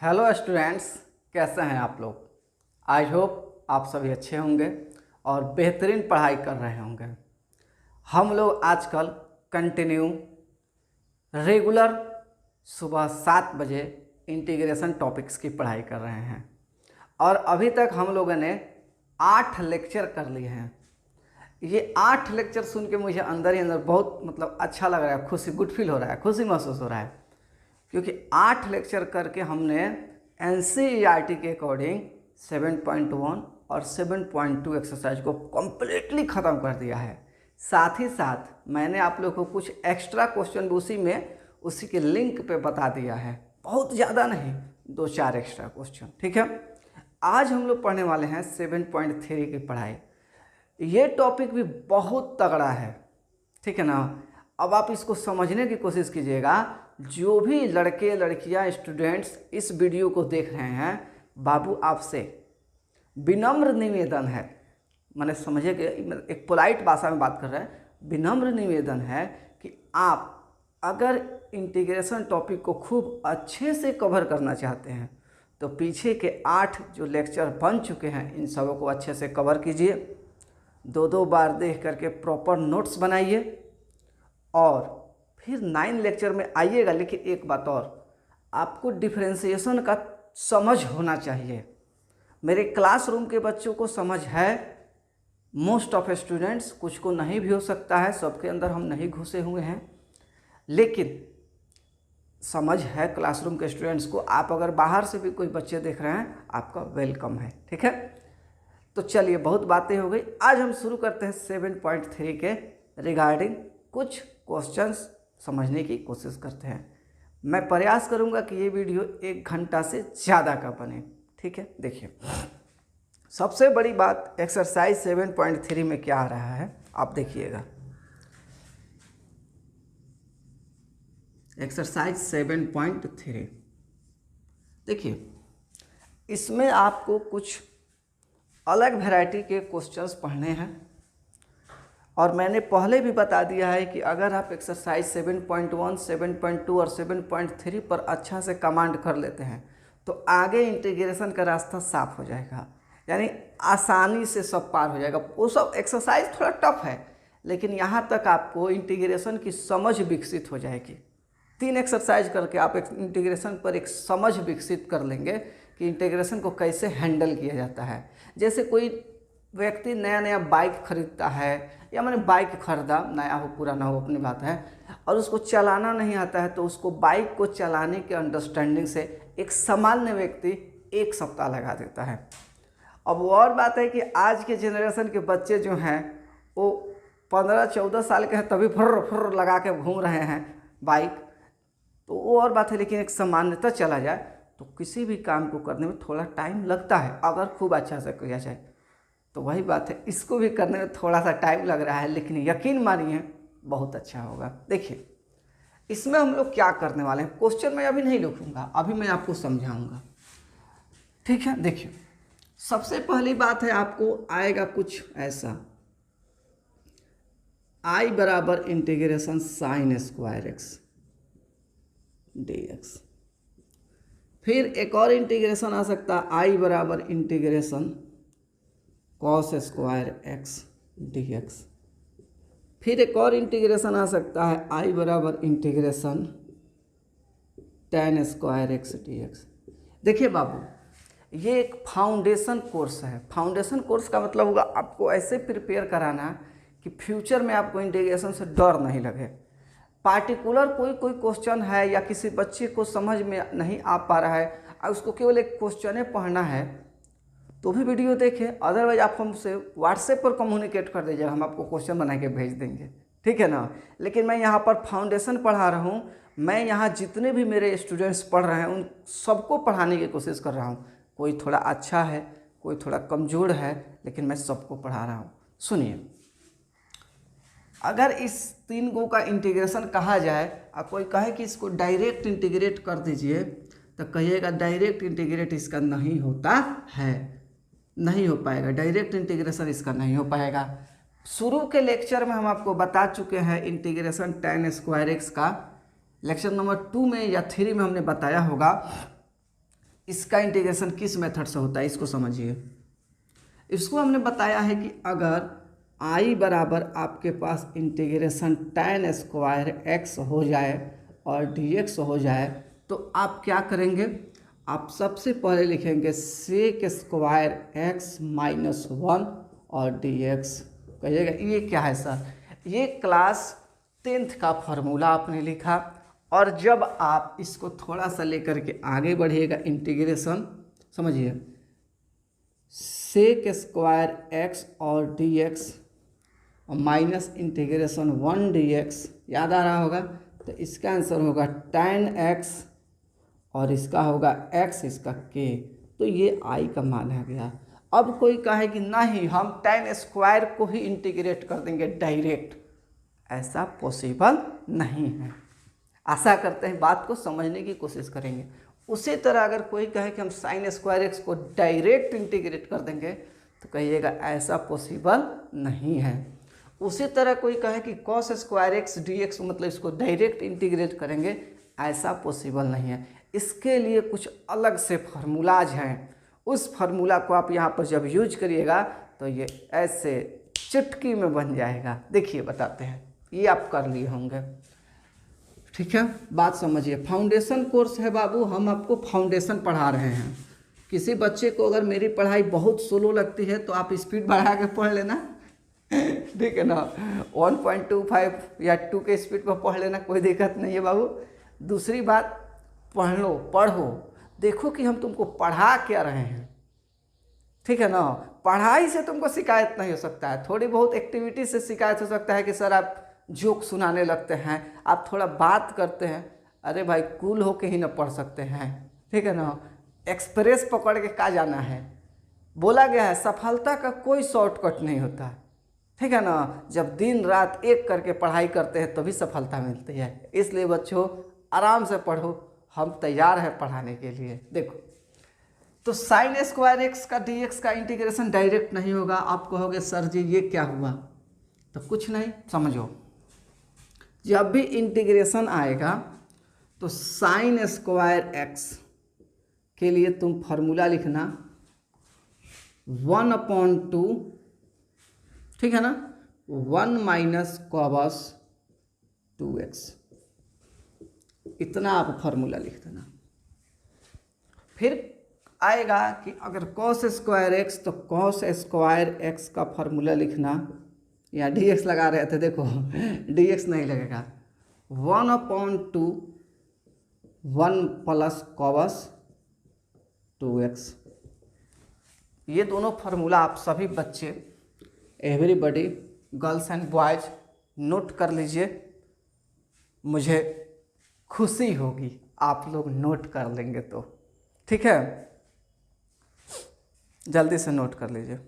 Hello students, कैसे हैं आप लोग। आई होप आप सभी अच्छे होंगे और बेहतरीन पढ़ाई कर रहे होंगे। हम लोग आजकल कंटिन्यू रेगुलर सुबह 7 बजे इंटीग्रेशन टॉपिक्स की पढ़ाई कर रहे हैं और अभी तक हम लोगों ने 8 लेक्चर कर लिए हैं। ये 8 लेक्चर सुन के मुझे अंदर ही अंदर बहुत अच्छा लग रहा है, गुड फील हो रहा है, खुशी महसूस हो रहा है, क्योंकि 8 लेक्चर करके हमने एनसीईआरटी के अकॉर्डिंग 7.1 और 7.2 एक्सरसाइज को कम्प्लीटली ख़त्म कर दिया है। साथ ही साथ मैंने आप लोग को कुछ एक्स्ट्रा क्वेश्चन भी उसी के लिंक पे बता दिया है, बहुत ज़्यादा नहीं, 2-4 एक्स्ट्रा क्वेश्चन। ठीक है, आज हम लोग पढ़ने वाले हैं 7.3 की पढ़ाई। ये टॉपिक भी बहुत तगड़ा है, ठीक है ना। अब आप इसको समझने की कोशिश कीजिएगा। जो भी लड़के लड़कियां स्टूडेंट्स इस वीडियो को देख रहे हैं, बाबू आपसे विनम्र निवेदन है, मैंने समझे कि एक पोलाइट भाषा में बात कर रहे हैं, विनम्र निवेदन है कि आप अगर इंटीग्रेशन टॉपिक को खूब अच्छे से कवर करना चाहते हैं तो पीछे के 8 जो लेक्चर बन चुके हैं इन सबों को अच्छे से कवर कीजिए। 2-2 बार देख करके प्रॉपर नोट्स बनाइए और फिर 9 लेक्चर में आइएगा। लेकिन एक बात और, आपको डिफरेंशिएशन का समझ होना चाहिए। मेरे क्लासरूम के बच्चों को समझ है, मोस्ट ऑफ स्टूडेंट्स, कुछ को नहीं भी हो सकता है, सबके अंदर हम नहीं घुसे हुए हैं, लेकिन समझ है क्लासरूम के स्टूडेंट्स को। आप अगर बाहर से भी कोई बच्चे देख रहे हैं, आपका वेलकम है। ठीक है, तो चलिए, बहुत बातें हो गई। आज हम शुरू करते हैं 7.3 के रिगार्डिंग कुछ क्वेश्चंस समझने की कोशिश करते हैं। मैं प्रयास करूंगा कि ये वीडियो 1 घंटा से ज़्यादा का बने। ठीक है, देखिए, सबसे बड़ी बात एक्सरसाइज 7.3 में क्या आ रहा है, आप देखिएगा। एक्सरसाइज 7.3 देखिए, इसमें आपको कुछ अलग वैरायटी के क्वेश्चंस पढ़ने हैं और मैंने पहले भी बता दिया है कि अगर आप एक्सरसाइज 7.1, 7.2 और 7.3 पर अच्छा से कमांड कर लेते हैं तो आगे इंटीग्रेशन का रास्ता साफ हो जाएगा, यानी आसानी से सब पार हो जाएगा। वो सब एक्सरसाइज थोड़ा टफ है, लेकिन यहाँ तक आपको इंटीग्रेशन की समझ विकसित हो जाएगी। 3 एक्सरसाइज करके आप इंटीग्रेशन पर एक समझ विकसित कर लेंगे कि इंटीग्रेशन को कैसे हैंडल किया जाता है। जैसे कोई व्यक्ति नया नया बाइक खरीदता है, या मैंने बाइक खरीदा, नया हो पुराना हो अपनी बात है, और उसको चलाना नहीं आता है, तो उसको बाइक को चलाने के अंडरस्टैंडिंग से एक सामान्य व्यक्ति 1 सप्ताह लगा देता है। अब वो और बात है कि आज के जनरेशन के बच्चे जो हैं वो 15-14 साल के हैं, तभी फुर्र फुर्र लगा के घूम रहे हैं बाइक, तो वो और बात है। लेकिन एक सामान्यता चला जाए तो किसी भी काम को करने में थोड़ा टाइम लगता है, अगर खूब अच्छा से किया जाए तो वही बात है, इसको भी करने में थोड़ा सा टाइम लग रहा है, लेकिन यकीन मानिए बहुत अच्छा होगा। देखिए, इसमें हम लोग क्या करने वाले हैं, क्वेश्चन मैं अभी नहीं लिखूंगा, अभी मैं आपको समझाऊंगा। ठीक है, देखिए, सबसे पहली बात है, आपको आएगा कुछ ऐसा, I बराबर integration sign square x dx। फिर एक और इंटीग्रेशन आ सकता है, I बराबर integration cos square x dx। फिर एक और इंटीग्रेशन आ सकता है, I बराबर integration tan square x dx। देखिए बाबू, ये एक फाउंडेशन कोर्स है। फाउंडेशन कोर्स का मतलब होगा आपको ऐसे प्रिपेयर कराना कि फ्यूचर में आपको इंटीग्रेशन से डर नहीं लगे। पार्टिकुलर कोई क्वेश्चन है या किसी बच्चे को समझ में नहीं आ पा रहा है और उसको केवल एक क्वेश्चन पढ़ना है तो भी वीडियो देखें, अदरवाइज आप हमसे व्हाट्सएप पर कम्युनिकेट कर दीजिएगा, हम आपको क्वेश्चन बना के भेज देंगे। ठीक है ना। लेकिन मैं यहाँ पर फाउंडेशन पढ़ा रहा हूँ, मैं यहाँ जितने भी मेरे स्टूडेंट्स पढ़ रहे हैं उन सबको पढ़ाने की कोशिश कर रहा हूँ। कोई थोड़ा अच्छा है, कोई थोड़ा कमज़ोर है, लेकिन मैं सबको पढ़ा रहा हूँ। सुनिए, अगर इस 3 गो का इंटीग्रेशन कहा जाए और कोई कहे कि इसको डायरेक्ट इंटीग्रेट कर दीजिए, तो कहिएगा डायरेक्ट इंटीग्रेट इसका नहीं होता है, नहीं हो पाएगा, डायरेक्ट इंटीग्रेशन इसका नहीं हो पाएगा। शुरू के लेक्चर में हम आपको बता चुके हैं इंटीग्रेशन tan स्क्वायर एक्स का, लेक्चर नंबर 2 में या 3 में हमने बताया होगा इसका इंटीग्रेशन किस मेथड से होता है इसको समझिए। इसको हमने बताया है कि अगर I बराबर आपके पास इंटीग्रेशन tan स्क्वायर x हो जाए और dx हो जाए तो आप क्या करेंगे, आप सबसे पहले लिखेंगे sec स्क्वायर x माइनस 1 और dx। कहिएगा ये क्या है सर, ये क्लास 10th का फॉर्मूला आपने लिखा। और जब आप इसको थोड़ा सा लेकर के आगे बढ़िएगा इंटीग्रेशन, समझिए सेक स्क्वायर x और dx माइनस इंटीग्रेशन 1 dx, याद आ रहा होगा। तो इसका आंसर होगा tan x और इसका होगा x, इसका k। तो ये I का मान आ गया। अब कोई कहे कि नहीं हम tan स्क्वायर को ही इंटीग्रेट कर देंगे डायरेक्ट, ऐसा पॉसिबल नहीं है। आशा करते हैं बात को समझने की कोशिश करेंगे। उसी तरह अगर कोई कहे कि हम साइन स्क्वायर एक्स को डायरेक्ट इंटीग्रेट कर देंगे तो कहिएगा ऐसा पॉसिबल नहीं है। उसी तरह कोई कहे कि cos square X D x मतलब इसको डायरेक्ट इंटीग्रेट करेंगे, ऐसा पॉसिबल नहीं है। इसके लिए कुछ अलग से फार्मूलाज हैं, उस फार्मूला को आप यहाँ पर जब यूज करिएगा तो ये ऐसे चुटकी में बन जाएगा। देखिए बताते हैं, ये आप कर लिए होंगे, ठीक है। बात समझिए, फाउंडेशन कोर्स है बाबू, हम आपको फाउंडेशन पढ़ा रहे हैं। किसी बच्चे को अगर मेरी पढ़ाई बहुत स्लो लगती है तो आप स्पीड बढ़ा के पढ़ लेना, ठीक है ना, 1.25 या 2 के स्पीड पर पढ़ लेना, कोई दिक्कत नहीं है बाबू। दूसरी बात, पढ़ो, देखो कि हम तुमको पढ़ा क्या रहे हैं, ठीक है ना। पढ़ाई से तुमको शिकायत नहीं हो सकता है, थोड़ी बहुत एक्टिविटी से शिकायत हो सकता है कि सर आप जोक सुनाने लगते हैं, आप थोड़ा बात करते हैं। अरे भाई कूल होके ही ना पढ़ सकते हैं, ठीक है ना। एक्सप्रेस पकड़ के कहाँ जाना है, बोला गया है सफलता का कोई शॉर्टकट नहीं होता, ठीक है ना। जब दिन रात एक करके पढ़ाई करते हैं तभी सफलता मिलती है। इसलिए बच्चों आराम से पढ़ो, हम तैयार हैं पढ़ाने के लिए। देखो तो साइन स्क्वायर एक्स का डी एक्स का इंटीग्रेशन डायरेक्ट नहीं होगा। आप कहोगे सर जी ये क्या हुआ, तो कुछ नहीं, समझो जब भी इंटीग्रेशन आएगा तो साइन स्क्वायर एक्स के लिए तुम फार्मूला लिखना 1/2, ठीक है ना, 1 माइनस कॉस 2x, इतना आप फार्मूला लिख देना। फिर आएगा कि अगर कॉस स्क्वायर एक्स तो कॉस स्क्वायर एक्स का फार्मूला लिखना, या dx लगा रहे थे, देखो dx नहीं लगेगा, 1/2 1 प्लस कॉस 2x। ये दोनों फार्मूला आप सभी बच्चे, everybody, girls and boys note कर लीजिए। मुझे खुशी होगी आप लोग नोट कर लेंगे तो, ठीक है, जल्दी से नोट कर लीजिए।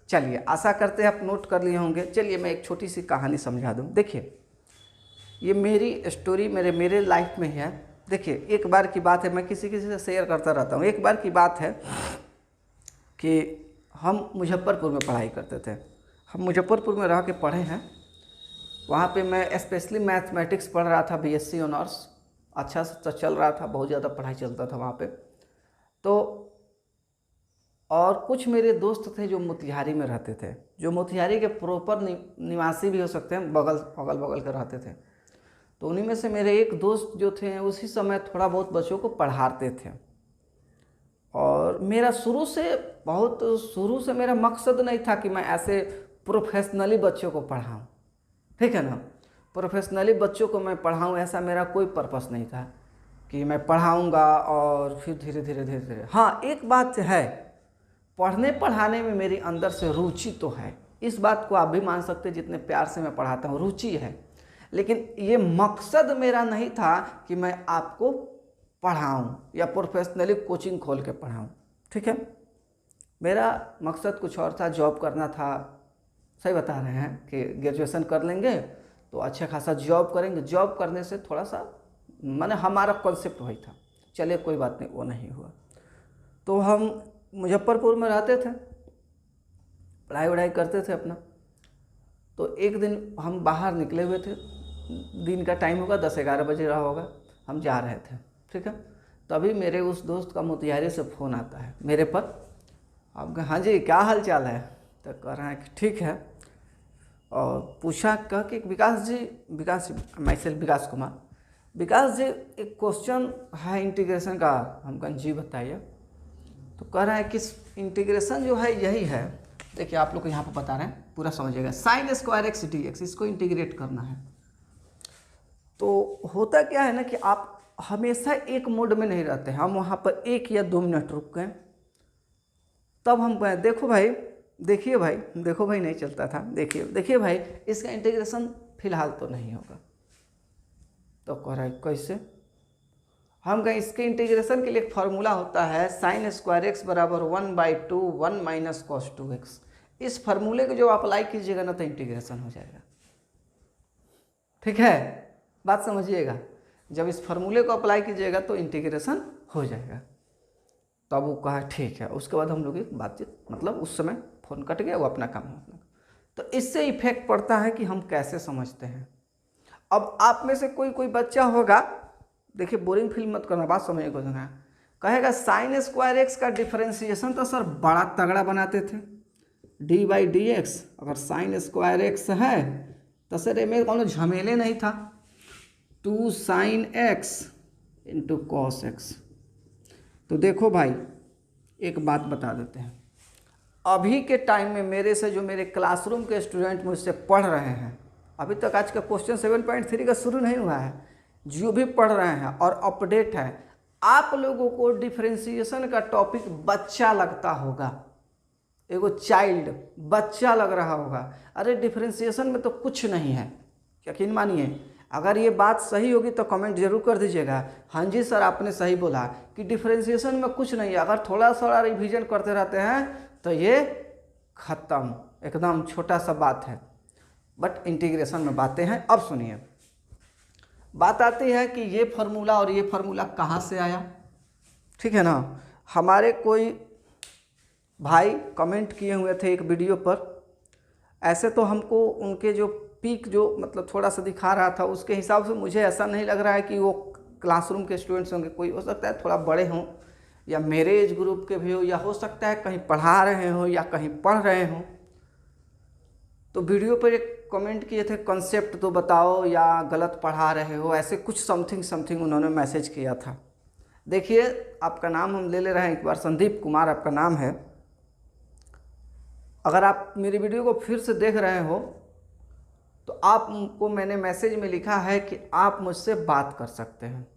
चलिए आशा करते हैं आप नोट कर लिए होंगे। चलिए मैं एक छोटी सी कहानी समझा दूं। देखिए ये मेरी स्टोरी मेरे लाइफ में है। देखिए एक बार की बात है, मैं किसी से शेयर करता रहता हूँ। एक बार की बात है कि हम मुजफ्फरपुर में पढ़ाई करते थे। हम मुजफ्फरपुर में रह के पढ़े हैं। वहाँ पे मैं स्पेशली मैथमेटिक्स पढ़ रहा था, बीएससी ऑनर्स, अच्छा सा चल रहा था, बहुत ज़्यादा पढ़ाई चलता था वहाँ पे। तो और कुछ मेरे दोस्त थे जो मोतिहारी में रहते थे, जो मोतिहारी के प्रॉपर निवासी भी हो सकते हैं, अगल बगल के रहते थे। तो उन्हीं में से मेरे एक दोस्त जो थे उसी समय थोड़ा बहुत बच्चों को पढ़ाते थे। और मेरा शुरू से मेरा मकसद नहीं था कि मैं ऐसे प्रोफेशनली बच्चों को पढ़ाऊँ, ठीक है ना, प्रोफेशनली बच्चों को मैं पढ़ाऊँ, ऐसा मेरा कोई पर्पस नहीं था कि मैं पढ़ाऊँगा और फिर धीरे धीरे। हाँ एक बात है, पढ़ने पढ़ाने में मेरी अंदर से रुचि तो है, इस बात को आप भी मान सकते हैं। जितने प्यार से मैं पढ़ाता हूँ रुचि है, लेकिन ये मकसद मेरा नहीं था कि मैं आपको पढ़ाऊँ या प्रोफेशनली कोचिंग खोल के पढ़ाऊँ, ठीक है। मेरा मकसद कुछ और था, जॉब करना था। सही बता रहे हैं कि ग्रेजुएशन कर लेंगे तो अच्छा खासा जॉब करेंगे, जॉब करने से थोड़ा सा माने हमारा कॉन्सेप्ट वही था। चलिए कोई बात नहीं, वो नहीं हुआ। तो हम मुजफ्फरपुर में रहते थे, पढ़ाई वढ़ाई करते थे अपना। तो एक दिन हम बाहर निकले हुए थे दिन का टाइम होगा, 10-11 बजे रहा होगा, हम जा रहे थे, ठीक है। तभी मेरे उस दोस्त का मोतिहारी से फ़ोन आता है मेरे पर। अब हाँ जी क्या हाल चाल है, तो कह रहा है कि ठीक है। और पूछा कह कि विकास माइसेल्फ विकास कुमार, विकास जी एक क्वेश्चन है इंटीग्रेशन का, हम कहा जी बताइए। तो कह रहा है कि इंटीग्रेशन जो है यही है, देखिए आप लोग को यहाँ पर बता रहे हैं, पूरा समझिएगा। Sign square X D x, इसको इंटीग्रेट करना है। तो होता क्या है ना कि आप हमेशा एक मोड में नहीं रहते हैं, हम वहाँ पर 1 या 2 मिनट रुक गए, तब हम कहें देखो भाई, देखिए भाई, देखो भाई नहीं चलता था, देखिए भाई इसका इंटीग्रेशन फिलहाल तो नहीं होगा। तो कह रहा है कैसे? हम कहें इसके इंटीग्रेशन के लिए एक फार्मूला होता है, साइन स्क्वायर एक्स बराबर 1/2 1 माइनस कॉस 2x। इस फार्मूले को जो अप्लाई कीजिएगा ना तो इंटीग्रेशन हो जाएगा, ठीक है, बात समझिएगा। जब इस फार्मूले को अप्लाई कीजिएगा तो इंटीग्रेशन हो जाएगा। तब वो कहा ठीक है। उसके बाद हम लोग की बातचीत, मतलब उस समय फ़ोन कट गया, वो अपना काम अपना। तो इससे इफेक्ट पड़ता है कि हम कैसे समझते हैं। अब आप में से कोई बच्चा होगा, देखिए बोरिंग फील मत करना, बात समझिएगा, कहेगा साइन स्क्वायर एक्स का डिफरेंशिएशन तो सर बड़ा तगड़ा बनाते थे, d/dx। अगर साइन स्क्वायर एक्स है तो सर इनमें कोनो झमेले नहीं था, 2 sin x into cos x. तो देखो भाई एक बात बता देते हैं, अभी के टाइम में मेरे से जो मेरे क्लासरूम के स्टूडेंट मुझसे पढ़ रहे हैं, अभी तक आज का क्वेश्चन 7.3 का शुरू नहीं हुआ है, जो भी पढ़ रहे हैं और अपडेट है, आप लोगों को डिफरेंशिएशन का टॉपिक बच्चा लगता होगा, एगो चाइल्ड बच्चा लग रहा होगा। अरे डिफरेंशिएशन में तो कुछ नहीं है, यकीन मानिए। अगर ये बात सही होगी तो कमेंट जरूर कर दीजिएगा, हाँ जी सर आपने सही बोला कि डिफरेंशिएशन में कुछ नहीं है। अगर थोड़ा थोड़ा रिवीजन करते रहते हैं तो ये ख़त्म, एकदम छोटा सा बात है। बट इंटीग्रेशन में बातें हैं। अब सुनिए, बात आती है कि ये फार्मूला और ये फार्मूला कहाँ से आया, ठीक है ना। हमारे कोई भाई कमेंट किए हुए थे एक वीडियो पर, ऐसे तो हमको उनके जो पीक जो मतलब थोड़ा सा दिखा रहा था, उसके हिसाब से मुझे ऐसा नहीं लग रहा है कि वो क्लासरूम के स्टूडेंट्स होंगे। कोई हो सकता है थोड़ा बड़े हों या मेरे एज ग्रुप के भी हो, या हो सकता है कहीं पढ़ा रहे हो या कहीं पढ़ रहे हो। तो वीडियो पर एक कमेंट किए थे, कॉन्सेप्ट तो बताओ या गलत पढ़ा रहे हो, ऐसे कुछ समथिंग उन्होंने मैसेज किया था। देखिए आपका नाम हम ले रहे हैं एक बार, संदीप कुमार आपका नाम है। अगर आप मेरी वीडियो को फिर से देख रहे हो तो आपको मैंने मैसेज में लिखा है कि आप मुझसे बात कर सकते हैं,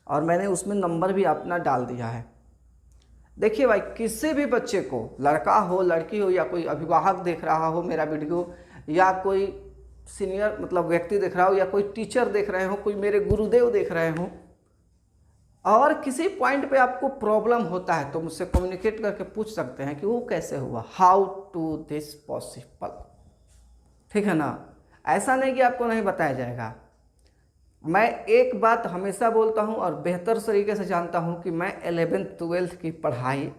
और मैंने उसमें नंबर भी अपना डाल दिया है। देखिए भाई, किसी भी बच्चे को, लड़का हो लड़की हो, या कोई अभिभावक देख रहा हो मेरा वीडियो, या कोई सीनियर मतलब व्यक्ति देख रहा हो, या कोई टीचर देख रहे हो, कोई मेरे गुरुदेव देख रहे हो, और किसी पॉइंट पे आपको प्रॉब्लम होता है तो मुझसे कम्युनिकेट करके पूछ सकते हैं कि वो कैसे हुआ, हाउ टू दिस पॉसिबल, ठीक है ना। ऐसा नहीं कि आपको नहीं बताया जाएगा। मैं एक बात हमेशा बोलता हूं और बेहतर तरीके से जानता हूं कि मैं 11th 12th की पढ़ाई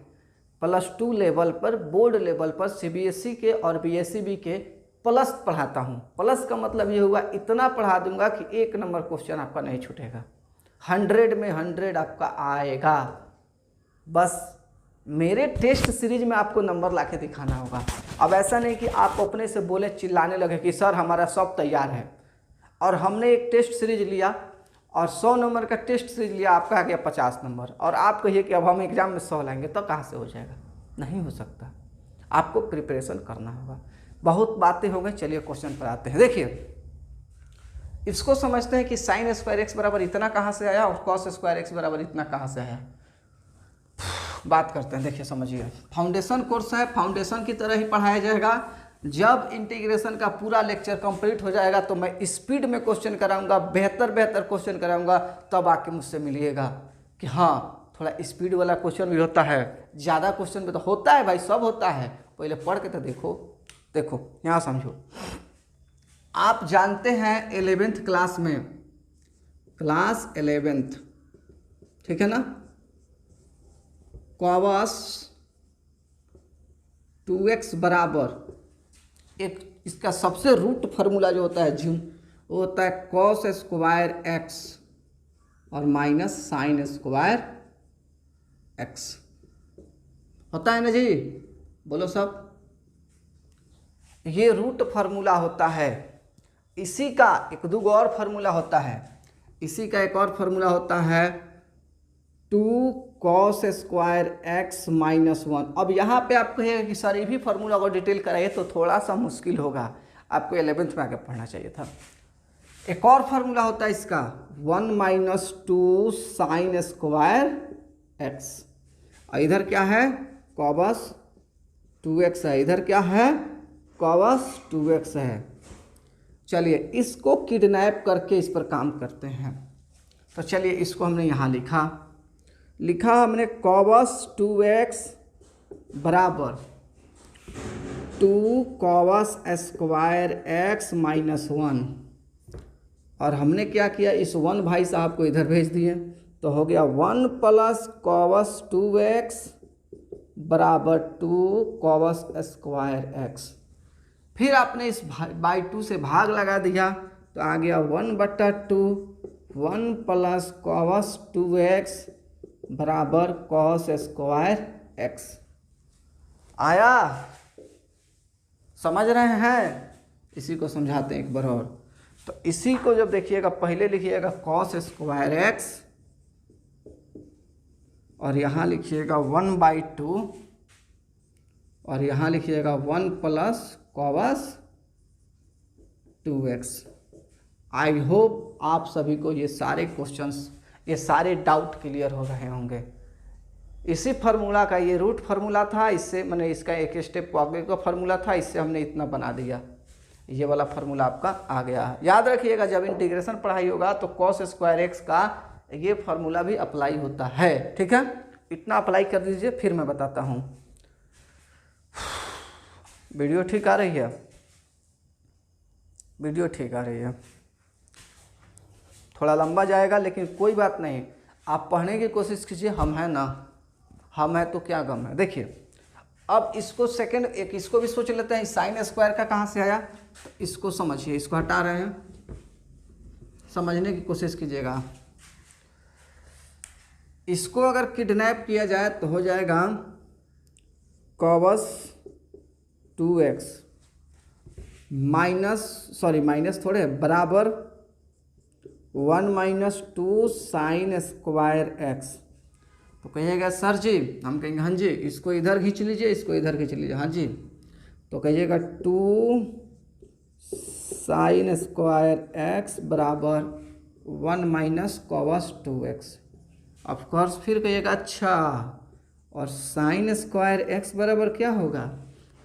+2 लेवल पर, बोर्ड लेवल पर CBSE के और BSEB के प्लस पढ़ाता हूं। प्लस का मतलब ये हुआ इतना पढ़ा दूंगा कि 1 नंबर क्वेश्चन आपका नहीं छूटेगा, 100 में 100 आपका आएगा। बस मेरे टेस्ट सीरीज में आपको नंबर लाके दिखाना होगा। अब ऐसा नहीं कि आप अपने से बोले, चिल्लाने लगे कि सर हमारा सब तैयार है, और हमने एक टेस्ट सीरीज लिया और 100 नंबर का टेस्ट सीरीज लिया, आपका आ गया 50 नंबर, और आप कहिए कि अब हम एग्जाम में 100 लाएंगे, तो कहाँ से हो जाएगा? नहीं हो सकता। आपको प्रिपरेशन करना होगा। बहुत बातें हो गई, चलिए क्वेश्चन पर आते हैं। देखिए इसको समझते हैं कि साइन स्क्वायर एक्स बराबर इतना कहाँ से आया और कॉस स्क्वायर एक्स बराबर इतना कहाँ से आया। बात करते हैं, देखिए समझिए। फाउंडेशन कोर्स है, फाउंडेशन की तरह ही पढ़ाया जाएगा। जब इंटीग्रेशन का पूरा लेक्चर कंप्लीट हो जाएगा तो मैं स्पीड में क्वेश्चन कराऊंगा, बेहतर क्वेश्चन कराऊंगा, तब आके मुझसे मिलिएगा कि हाँ थोड़ा स्पीड वाला क्वेश्चन भी होता है, ज़्यादा क्वेश्चन भी तो होता है भाई, सब होता है। पहले पढ़ के तो देखो यहाँ समझो। आप जानते हैं 11th क्लास में, क्लास 11th, ठीक है ना, cos 2x बराबर एक इसका सबसे रूट फार्मूला जो होता है वो होता है कॉस स्क्वायर एक्स और माइनस साइन स्क्वायर एक्स, होता है ना जी, बोलो सब। ये रूट फार्मूला होता है। इसी का एक दो और फार्मूला होता है, इसी का एक और फार्मूला होता है 2 cos स्क्वायर एक्स माइनस 1। अब यहाँ पे आपको है कि सर ये भी फार्मूला को डिटेल कराइए तो थोड़ा सा मुश्किल होगा, आपको 11th में आके पढ़ना चाहिए था। एक और फार्मूला होता है इसका 1 माइनस 2 साइन स्क्वायर एक्स, और इधर क्या है कॉबस 2x है, इधर क्या है कॉबस 2x है। चलिए इसको किडनैप करके इस पर काम करते हैं। तो चलिए इसको हमने यहाँ लिखा हमने कॉबस 2x बराबर 2 कॉबस स्क्वायर एक्स माइनस 1, और हमने क्या किया इस 1 भाई साहब को इधर भेज दिए, तो हो गया 1 प्लस कॉबस 2x बराबर 2 कॉबस स्क्वायर एक्स। फिर आपने इस बाई 2 से भाग लगा दिया तो आ गया 1/2 1 प्लस कॉस 2x बराबर कॉस स्क्वायर एक्स। आया, समझ रहे हैं? इसी को समझाते हैं एक बार और। तो इसी को जब देखिएगा पहले लिखिएगा कॉस स्क्वायर एक्स और यहाँ लिखिएगा 1/2 और यहाँ लिखिएगा 1 plus cos 2x। I hope आप सभी को ये सारे क्वेश्चंस, ये सारे डाउट क्लियर हो रहे होंगे। इसी फार्मूला का ये रूट फार्मूला था, इससे मैंने इसका एक स्टेप आगे का फार्मूला था, इससे हमने इतना बना दिया। ये वाला फार्मूला आपका आ गया है। याद रखिएगा जब इंटीग्रेशन पढ़ाई होगा तो कॉस स्क्वायर एक्स का ये फार्मूला भी अप्लाई होता है, ठीक है? इतना अप्लाई कर दीजिए फिर मैं बताता हूँ। वीडियो ठीक आ रही है? वीडियो ठीक आ रही है। थोड़ा लंबा जाएगा लेकिन कोई बात नहीं, आप पढ़ने की कोशिश कीजिए। हम हैं ना, हम हैं तो क्या गम है। देखिए अब इसको सेकंड एक इसको भी सोच लेते हैं, साइन स्क्वायर का कहाँ से आया, तो इसको समझिए। इसको हटा रहे हैं, समझने की कोशिश कीजिएगा। इसको अगर किडनैप किया जाए तो हो जाएगा कॉस 2x माइनस थोड़े बराबर 1 माइनस 2 साइन स्क्वायर एक्स। तो कहिएगा सर जी, हम कहेंगे हाँ जी, इसको इधर खींच लीजिए, इसको इधर खींच लीजिए, हाँ जी। तो कहिएगा 2 साइन स्क्वायर एक्स बराबर 1 माइनस कॉस 2x। ऑफकोर्स फिर कहिएगा अच्छा, और साइन स्क्वायर एक्स बराबर क्या होगा,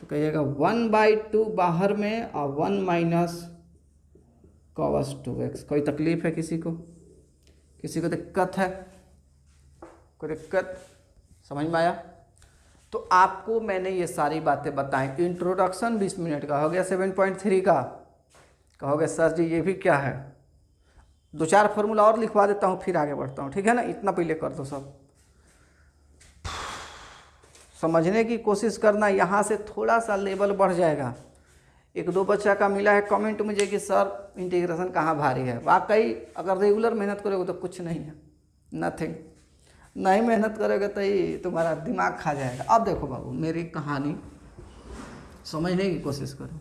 तो कहिएगा 1/2 बाहर में और 1 माइनस कॉस 2x। कोई तकलीफ है किसी को? किसी को दिक्कत है? कोई दिक्कत समझ में आया? तो आपको मैंने ये सारी बातें बताई। इंट्रोडक्शन 20 मिनट का हो गया, 7.3 का। कहोगे सर जी ये भी क्या है? 2-4 फार्मूला और लिखवा देता हूँ फिर आगे बढ़ता हूँ, ठीक है ना? इतना पहले कर दो सब। समझने की कोशिश करना, यहाँ से थोड़ा सा लेवल बढ़ जाएगा। 1-2 बच्चा का मिला है कमेंट मुझे कि सर इंटीग्रेशन कहाँ भारी है। वाकई अगर रेगुलर मेहनत करोगे तो कुछ नहीं है, नथिंग। नहीं मेहनत करोगे तो ही तुम्हारा दिमाग खा जाएगा। अब देखो बाबू, मेरी कहानी समझने की कोशिश करो।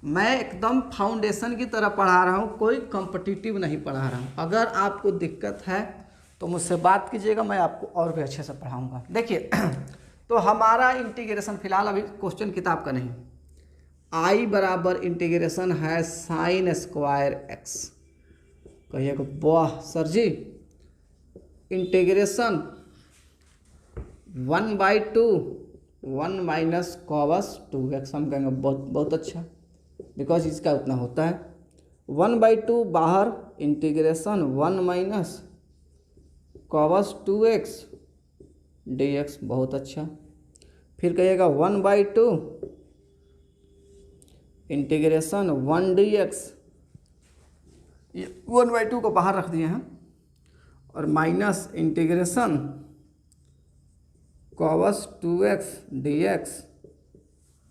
मैं एकदम फाउंडेशन की तरह पढ़ा रहा हूँ, कोई कॉम्पिटिटिव नहीं पढ़ा रहा हूँ। अगर आपको दिक्कत है तो मुझसे बात कीजिएगा, मैं आपको और भी अच्छे से पढ़ाऊँगा। देखिए तो हमारा इंटीग्रेशन फिलहाल अभी क्वेश्चन किताब का नहीं, आई बराबर इंटीग्रेशन है साइन स्क्वायर एक्स। कहिएगा वाह सर जी, इंटीग्रेशन 1/2 1 माइनस कॉस 2x। हम कहेंगे बहुत अच्छा, बिकॉज इसका उतना होता है। 1/2 बाहर, integration 1 minus cos 2x dx। बहुत अच्छा। फिर कहिएगा 1/2 इंटीग्रेशन 1 dx। 1/2 को बाहर रख दिए हैं, और minus integration cos 2x dx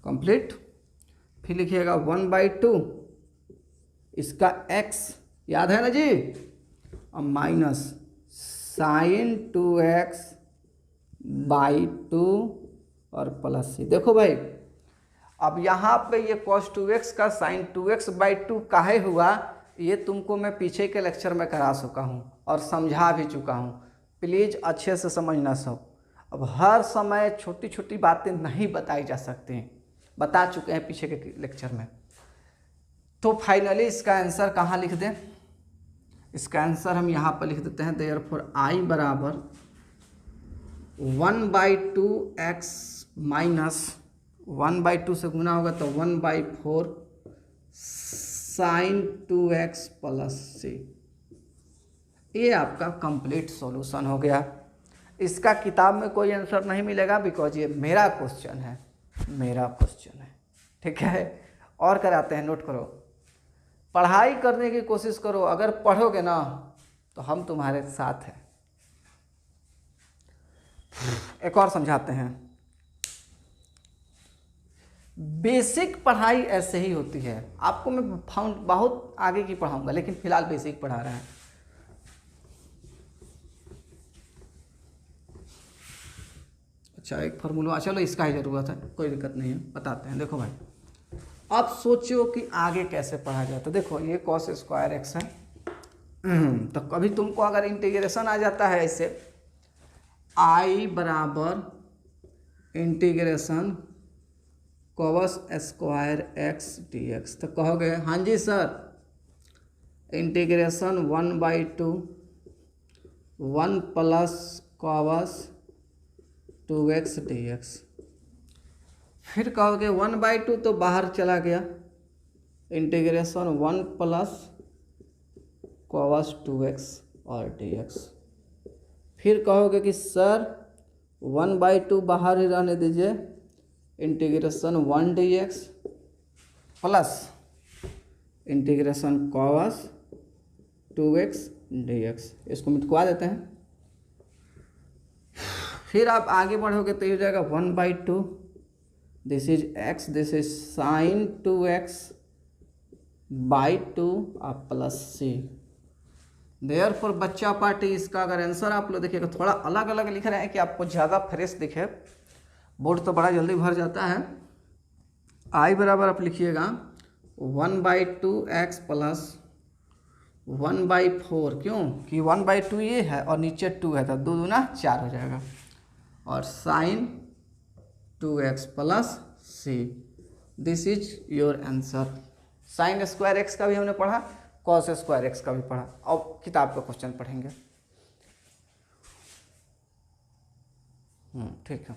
complete. फिर लिखिएगा 1/2 इसका x याद है ना जी, और माइनस साइन 2x बाई 2 और प्लस c। देखो भाई अब यहाँ पे ये cos 2x का साइन 2x बाई 2 काहे हुआ, ये तुमको मैं पीछे के लेक्चर में करा चुका हूँ और समझा भी चुका हूँ। प्लीज़ अच्छे से समझना सब। अब हर समय छोटी छोटी बातें नहीं बताई जा सकती हैं, बता चुके हैं पीछे के लेक्चर में। तो फाइनली इसका आंसर कहाँ लिख दें, इसका आंसर हम यहाँ पर लिख देते हैं देयरफॉर आई बराबर 1/2x माइनस 1/2 से गुना होगा तो 1/4 साइन 2x प्लस c। ये आपका कंप्लीट सॉल्यूशन हो गया। इसका किताब में कोई आंसर नहीं मिलेगा बिकॉज ये मेरा क्वेश्चन है, मेरा क्वेश्चन है, ठीक है। और कराते हैं, नोट करो, पढ़ाई करने की कोशिश करो, अगर पढ़ोगे ना तो हम तुम्हारे साथ हैं। एक और समझाते हैं, बेसिक पढ़ाई ऐसे ही होती है। आपको मैं बहुत आगे की पढ़ाऊंगा लेकिन फिलहाल बेसिक पढ़ा रहे हैं। अच्छा एक फार्मूला, चलो इसका ही जरूरत है, कोई दिक्कत नहीं है, बताते हैं। देखो भाई अब सोचो कि आगे कैसे पढ़ा जाता है। देखो ये cos स्क्वायर एक्स है, तो कभी तुमको अगर इंटीग्रेशन आ जाता है ऐसे आई बराबर integration cos square X D X, तो कहोगे हाँ जी sir integration 1/2 1 plus cos 2x dx। फिर कहोगे 1/2 तो बाहर चला गया, इंटीग्रेशन 1 प्लस cos 2x और dx। फिर कहोगे कि सर 1/2 बाहर ही रहने दीजिए, integration 1 dx plus integration cos 2x dx। इसको मिटवा देते हैं। फिर आप आगे बढ़ोगे तो ये हो जाएगा 1/2, this is x, this is sine 2x by 2 और प्लस c। देयरफॉर बच्चा पार्टी इसका अगर आंसर आप लोग देखिएगा थोड़ा अलग अलग लिख रहे हैं कि आपको ज़्यादा फ्रेश दिखे, बोर्ड तो बड़ा जल्दी भर जाता है। आई बराबर आप लिखिएगा 1/2x प्लस 1/4, क्यों कि 1/2 ये है और नीचे 2 है तो 2 दूना 4 हो जाएगा, और sine 2x plus c। This is your answer. Sine square x का भी हमने पढ़ा, कॉस स्क्वायर एक्स का भी पढ़ा। अब किताब का क्वेश्चन पढ़ेंगे, ठीक है।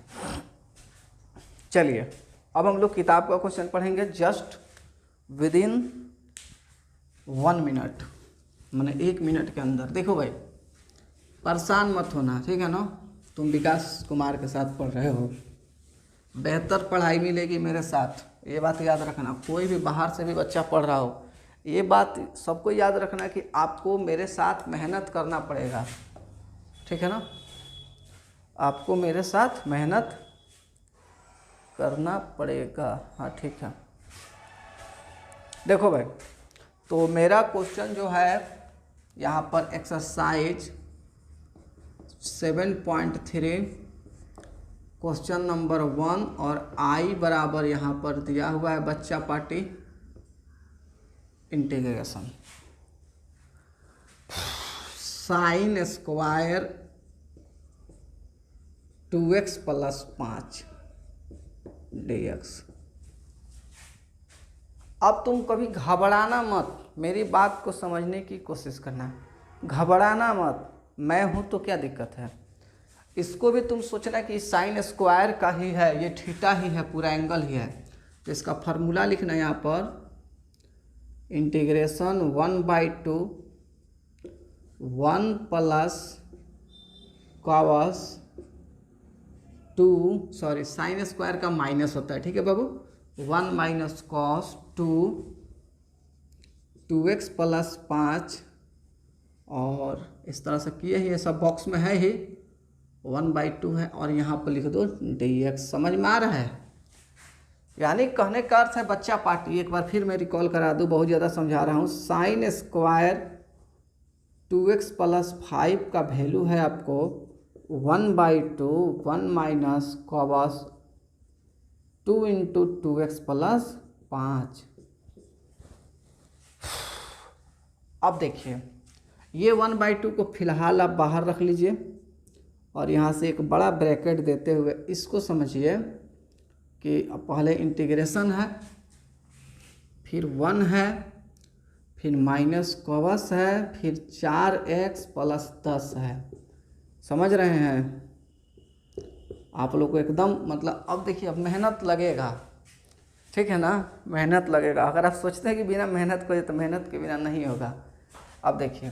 चलिए अब हम लोग किताब का क्वेश्चन पढ़ेंगे जस्ट विद इन 1 मिनट, मैंने 1 मिनट के अंदर। देखो भाई परेशान मत होना, ठीक है ना, तुम विकास कुमार के साथ पढ़ रहे हो, बेहतर पढ़ाई मिलेगी मेरे साथ, ये बात याद रखना। कोई भी बाहर से भी बच्चा पढ़ रहा हो, ये बात सबको याद रखना कि आपको मेरे साथ मेहनत करना पड़ेगा, ठीक है ना, आपको मेरे साथ मेहनत करना पड़ेगा। हाँ ठीक है। देखो भाई तो मेरा क्वेश्चन जो है यहाँ पर एक्सरसाइज 7.3 क्वेश्चन नंबर 1, और आई बराबर यहाँ पर दिया हुआ है बच्चा party integration sine square 2x plus 5 dx। अब तुम कभी घबराना मत, मेरी बात को समझने की कोशिश करना, घबराना मत। मैं हूँ तो क्या दिक्कत है, इसको भी तुम सोचना कि साइन स्क्वायर का ही है, ये थीटा ही है, पूरा एंगल ही है। तो इसका फार्मूला लिखना यहाँ पर integration 1/2 1 plus cos 2, sorry sine square का माइनस होता है, ठीक है बाबू, 1 माइनस cos 2x प्लस 5, और इस तरह से किए ही, सब बॉक्स में है ही, 1/2 है, और यहाँ पर लिख दो dx। समझ में आ रहा है, यानी कहने का अर्थ है बच्चा पार्टी, एक बार फिर मैं रिकॉल करा दूँ, बहुत ज़्यादा समझा रहा हूँ। साइन स्क्वायर 2x प्लस 5 का वैल्यू है आपको 1/2 1 minus cos 2 into 2x plus 5। अब देखिए ये 1/2 को फिलहाल आप बाहर रख लीजिए और यहाँ से एक बड़ा ब्रैकेट देते हुए इसको समझिए कि पहले इंटीग्रेशन है, फिर 1 है, फिर माइनस कॉस है, फिर 4x प्लस 10 है। समझ रहे हैं आप लोग को एकदम, मतलब अब देखिए अब मेहनत लगेगा, ठीक है ना, मेहनत लगेगा। अगर आप सोचते हैं कि बिना मेहनत को, तो मेहनत के बिना नहीं होगा। अब देखिए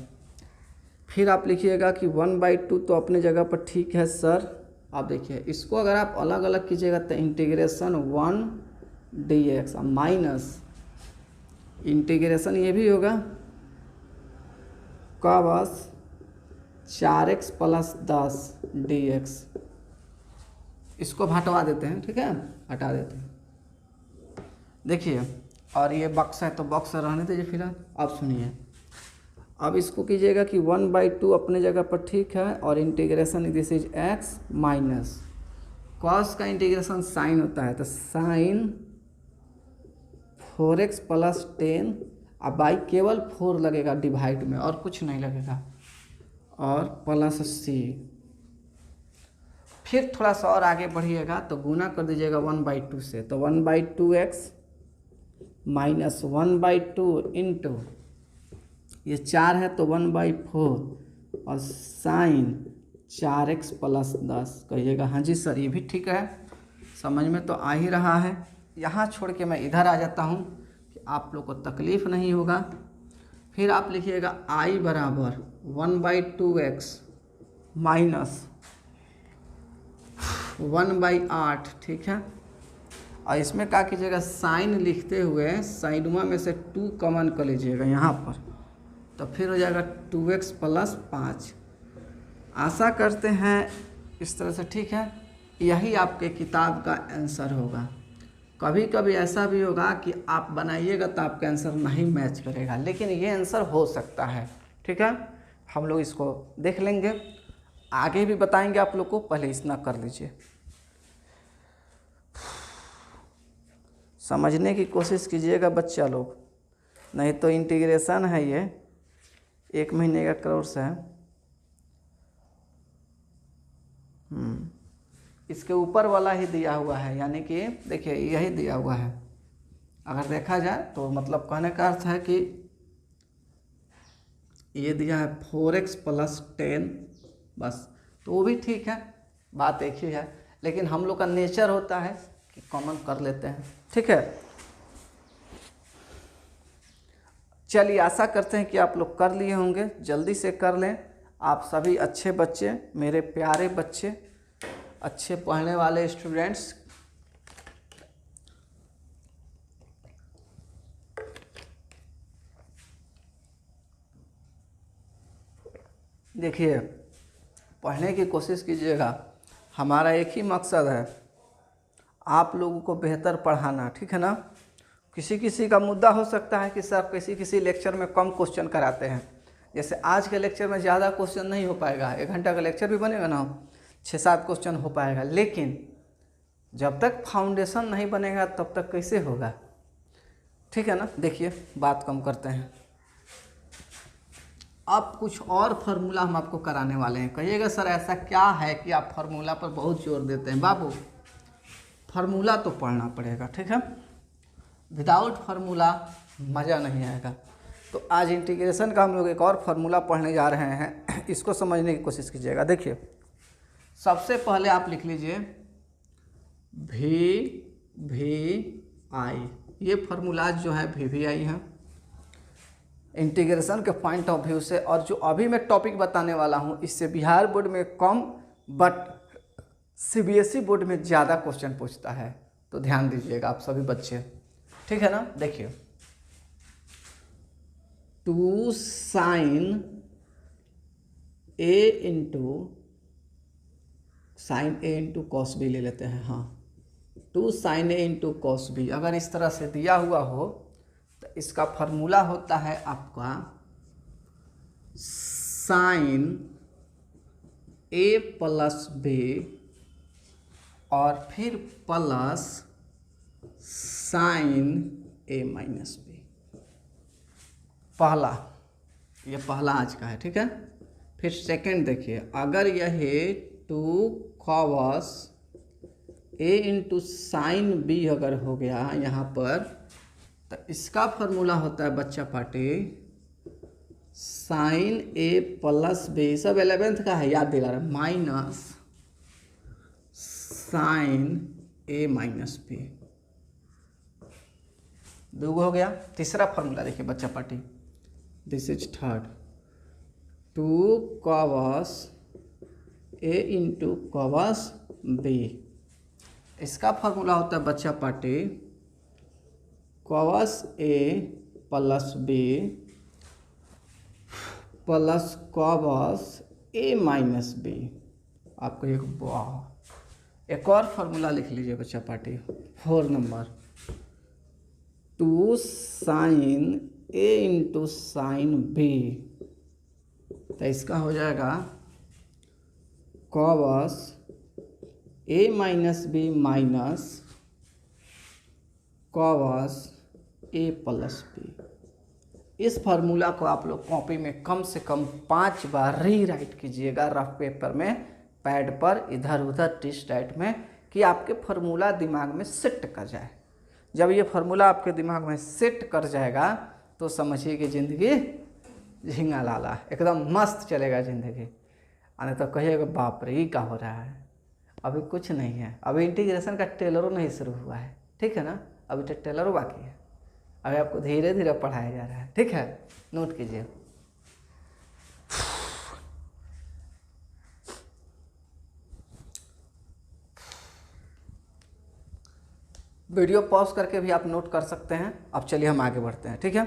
फिर आप लिखिएगा कि 1/2 तो अपने जगह पर ठीक है सर। अब देखिए इसको अगर आप अलग अलग कीजिएगा तो इंटीग्रेशन 1 dx माइनस इंटीग्रेशन ये भी होगा cos 4x प्लस 10 dx। इसको हटवा देते हैं, ठीक है, हटा देते हैं। देखिए और ये बक्स है तो बक्स रहने दीजिए फिलहाल। अब सुनिए, अब इसको कीजिएगा कि 1/2 अपने जगह पर ठीक है और integration this is x minus cos का इंटीग्रेशन साइन होता है तो साइन 4x प्लस 10, अब बाई केवल 4 लगेगा डिवाइड में और कुछ नहीं लगेगा, और प्लस c। फिर थोड़ा सा और आगे बढ़िएगा तो गुना कर दीजिएगा 1/2 से, तो 1/2x माइनस 1/2 इंटू ये 4 है तो 1/4 और साइन 4x प्लस 10। कहिएगा हाँ जी सर ये भी ठीक है, समझ में तो आ ही रहा है। यहाँ छोड़ के मैं इधर आ जाता हूँ कि आप लोग को तकलीफ़ नहीं होगा। फिर आप लिखिएगा i बराबर 1/2x माइनस 1/8, ठीक है। और इसमें क्या कीजिएगा, साइन लिखते हुए साइडवा में से 2 कॉमन कर लीजिएगा यहाँ पर, तो फिर हो जाएगा 2x प्लस 5। आशा करते हैं इस तरह से ठीक है। यही आपके किताब का आंसर होगा। कभी कभी ऐसा भी होगा कि आप बनाइएगा तो आपका आंसर नहीं मैच करेगा, लेकिन ये आंसर हो सकता है, ठीक है। हम लोग इसको देख लेंगे, आगे भी बताएंगे आप लोग को, पहले इतना कर लीजिए। समझने की कोशिश कीजिएगा बच्चा लोग, नहीं तो इंटीग्रेशन है ये 1 महीने का कोर्स है। इसके ऊपर वाला ही दिया हुआ है, यानी कि देखिए यही दिया हुआ है। अगर देखा जाए तो मतलब कहने का अर्थ है कि ये दिया है 4x प्लस 10 बस, तो वो भी ठीक है, बात एक ही है। लेकिन हम लोग का नेचर होता है कि कॉमन कर लेते हैं, ठीक है। चलिए आशा करते हैं कि आप लोग कर लिए होंगे, जल्दी से कर लें। आप सभी अच्छे बच्चे, मेरे प्यारे बच्चे, अच्छे पढ़ने वाले स्टूडेंट्स। देखिए पढ़ने की कोशिश कीजिएगा, हमारा एक ही मकसद है, आप लोगों को बेहतर पढ़ाना, ठीक है ना। किसी किसी का मुद्दा हो सकता है कि सर किसी किसी लेक्चर में कम क्वेश्चन कराते हैं, जैसे आज के लेक्चर में ज़्यादा क्वेश्चन नहीं हो पाएगा, 1 घंटा का लेक्चर भी बनेगा ना, 6-7 क्वेश्चन हो पाएगा। लेकिन जब तक फाउंडेशन नहीं बनेगा तब तक कैसे होगा, ठीक है ना। देखिए बात कम करते हैं, अब कुछ और फार्मूला हम आपको कराने वाले हैं। कहिएगा सर ऐसा क्या है कि आप फार्मूला पर बहुत जोर देते हैं। बाबू फार्मूला तो पढ़ना पड़ेगा, ठीक है, विदाउट फार्मूला मज़ा नहीं आएगा। तो आज इंटीग्रेशन का हम लोग एक और फार्मूला पढ़ने जा रहे हैं, इसको समझने की कोशिश कीजिएगा। देखिए सबसे पहले आप लिख लीजिए VI, ये फार्मूला जो है VI है इंटीग्रेशन के पॉइंट ऑफ व्यू से। और जो अभी मैं टॉपिक बताने वाला हूँ इससे बिहार बोर्ड में कम बट CBSE बोर्ड में ज़्यादा क्वेश्चन पूछता है, तो ध्यान दीजिएगा आप सभी बच्चे, ठीक है ना। देखिए 2 sin A into sine A into cos B ले लेते हैं, हाँ 2 sin A into cos B. अगर इस तरह से दिया हुआ हो तो इसका फॉर्मूला होता है आपका साइन A प्लस बी और फिर plus sine A minus B. पहला, ये पहला आज का है, ठीक है। फिर सेकंड देखिए, अगर यह 2 cos A into sine B अगर हो गया यहाँ पर, तो इसका फॉर्मूला होता है बच्चा party sine A plus B, सब 11th का है, याद दिला रहा, minus sine A minus B. दो हो गया। तीसरा फॉर्मूला देखिए बच्चा party, this is third, 2 cos A into cos B। इसका फॉर्मूला होता है बच्चा party cos A plus B plus cos A minus B। आपको एक और फॉर्मूला लिख लीजिए बच्चा party, 4 number, 2 sine A into sine B। तो इसका हो जाएगा cos A minus B minus cos A plus B. इस फार्मूला को आप लोग कॉपी में कम से कम 5 बार रीराइट कीजिएगा रफ पेपर में, पैड पर, इधर उधर टिस्ट डाइट में, कि आपके फार्मूला दिमाग में सेट कर जाए। जब ये फार्मूला आपके दिमाग में सेट कर जाएगा तो समझिए कि ज़िंदगी झींगा लाला, एकदम मस्त चलेगा ज़िंदगी। आने तो कहिएगा बाप रे ये क्या हो रहा है। अभी कुछ नहीं है, अभी इंटीग्रेशन का टेलरों नहीं शुरू हुआ है, ठीक है ना, अभी तो टेलरों बाकी है। अभी आपको धीरे धीरे पढ़ाया जा रहा है, ठीक है, नोट कीजिए। वीडियो पॉज करके भी आप नोट कर सकते हैं। अब चलिए हम आगे बढ़ते हैं, ठीक है।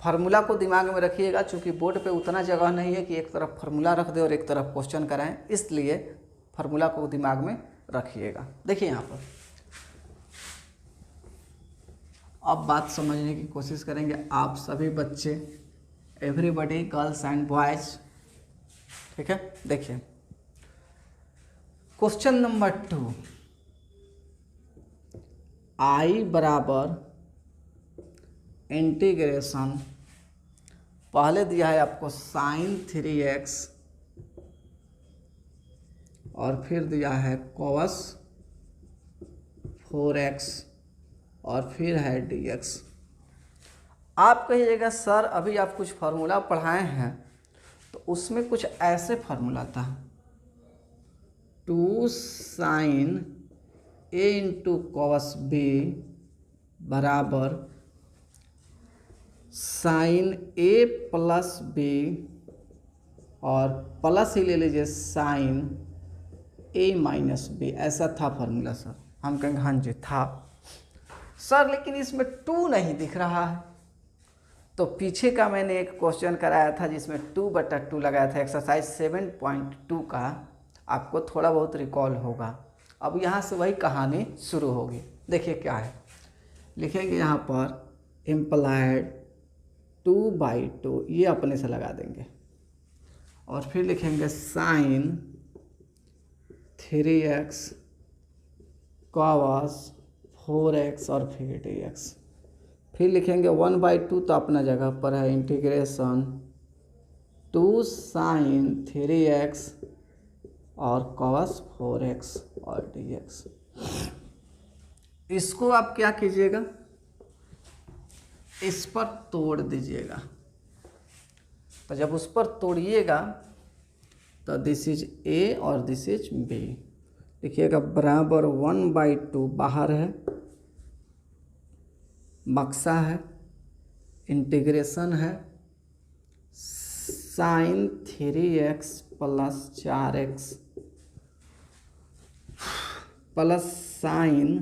फार्मूला को दिमाग में रखिएगा, चूँकि बोर्ड पे उतना जगह नहीं है कि एक तरफ फार्मूला रख दे और एक तरफ क्वेश्चन कराएं, इसलिए फार्मूला को दिमाग में रखिएगा। देखिए यहाँ पर अब बात समझने की कोशिश करेंगे आप सभी बच्चे, एवरीबॉडी, गर्ल्स एंड बॉयज, ठीक है। देखिए क्वेश्चन नंबर 2, I बराबर इंटीग्रेशन, पहले दिया है आपको साइन 3x और फिर दिया है cos 4x और फिर है dx। आप कहिएगा सर अभी आप कुछ फार्मूला पढ़ाए हैं तो उसमें कुछ ऐसे फार्मूला था, 2 sine A into cos B बराबर साइन A प्लस B और प्लस ही ले लीजिए साइन A माइनस B। ऐसा था फार्मूला सर। हम कहेंगे हाँ जी था सर, लेकिन इसमें 2 नहीं दिख रहा है। तो पीछे का मैंने एक क्वेश्चन कराया था जिसमें 2/2 लगाया था, एक्सरसाइज 7.2 का, आपको थोड़ा बहुत रिकॉल होगा। अब यहाँ से वही कहानी शुरू होगी। देखिए क्या है, लिखेंगे यहाँ पर इम्प्लाइड 2/2, ये अपने से लगा देंगे, और फिर लिखेंगे साइन 3x cos 4x और फिर dx। फिर लिखेंगे 1/2, तो अपना जगह पर है, इंटीग्रेशन 2 साइन 3x और cos 4x और dx। इसको आप क्या कीजिएगा, इस पर तोड़ दीजिएगा। तो जब उस पर तोड़िएगा तो दिस इज A और दिस इज B। लिखिएगा बराबर 1/2, बाहर है, बक्सा है, इंटीग्रेशन है, sine 3x plus 4x plus sine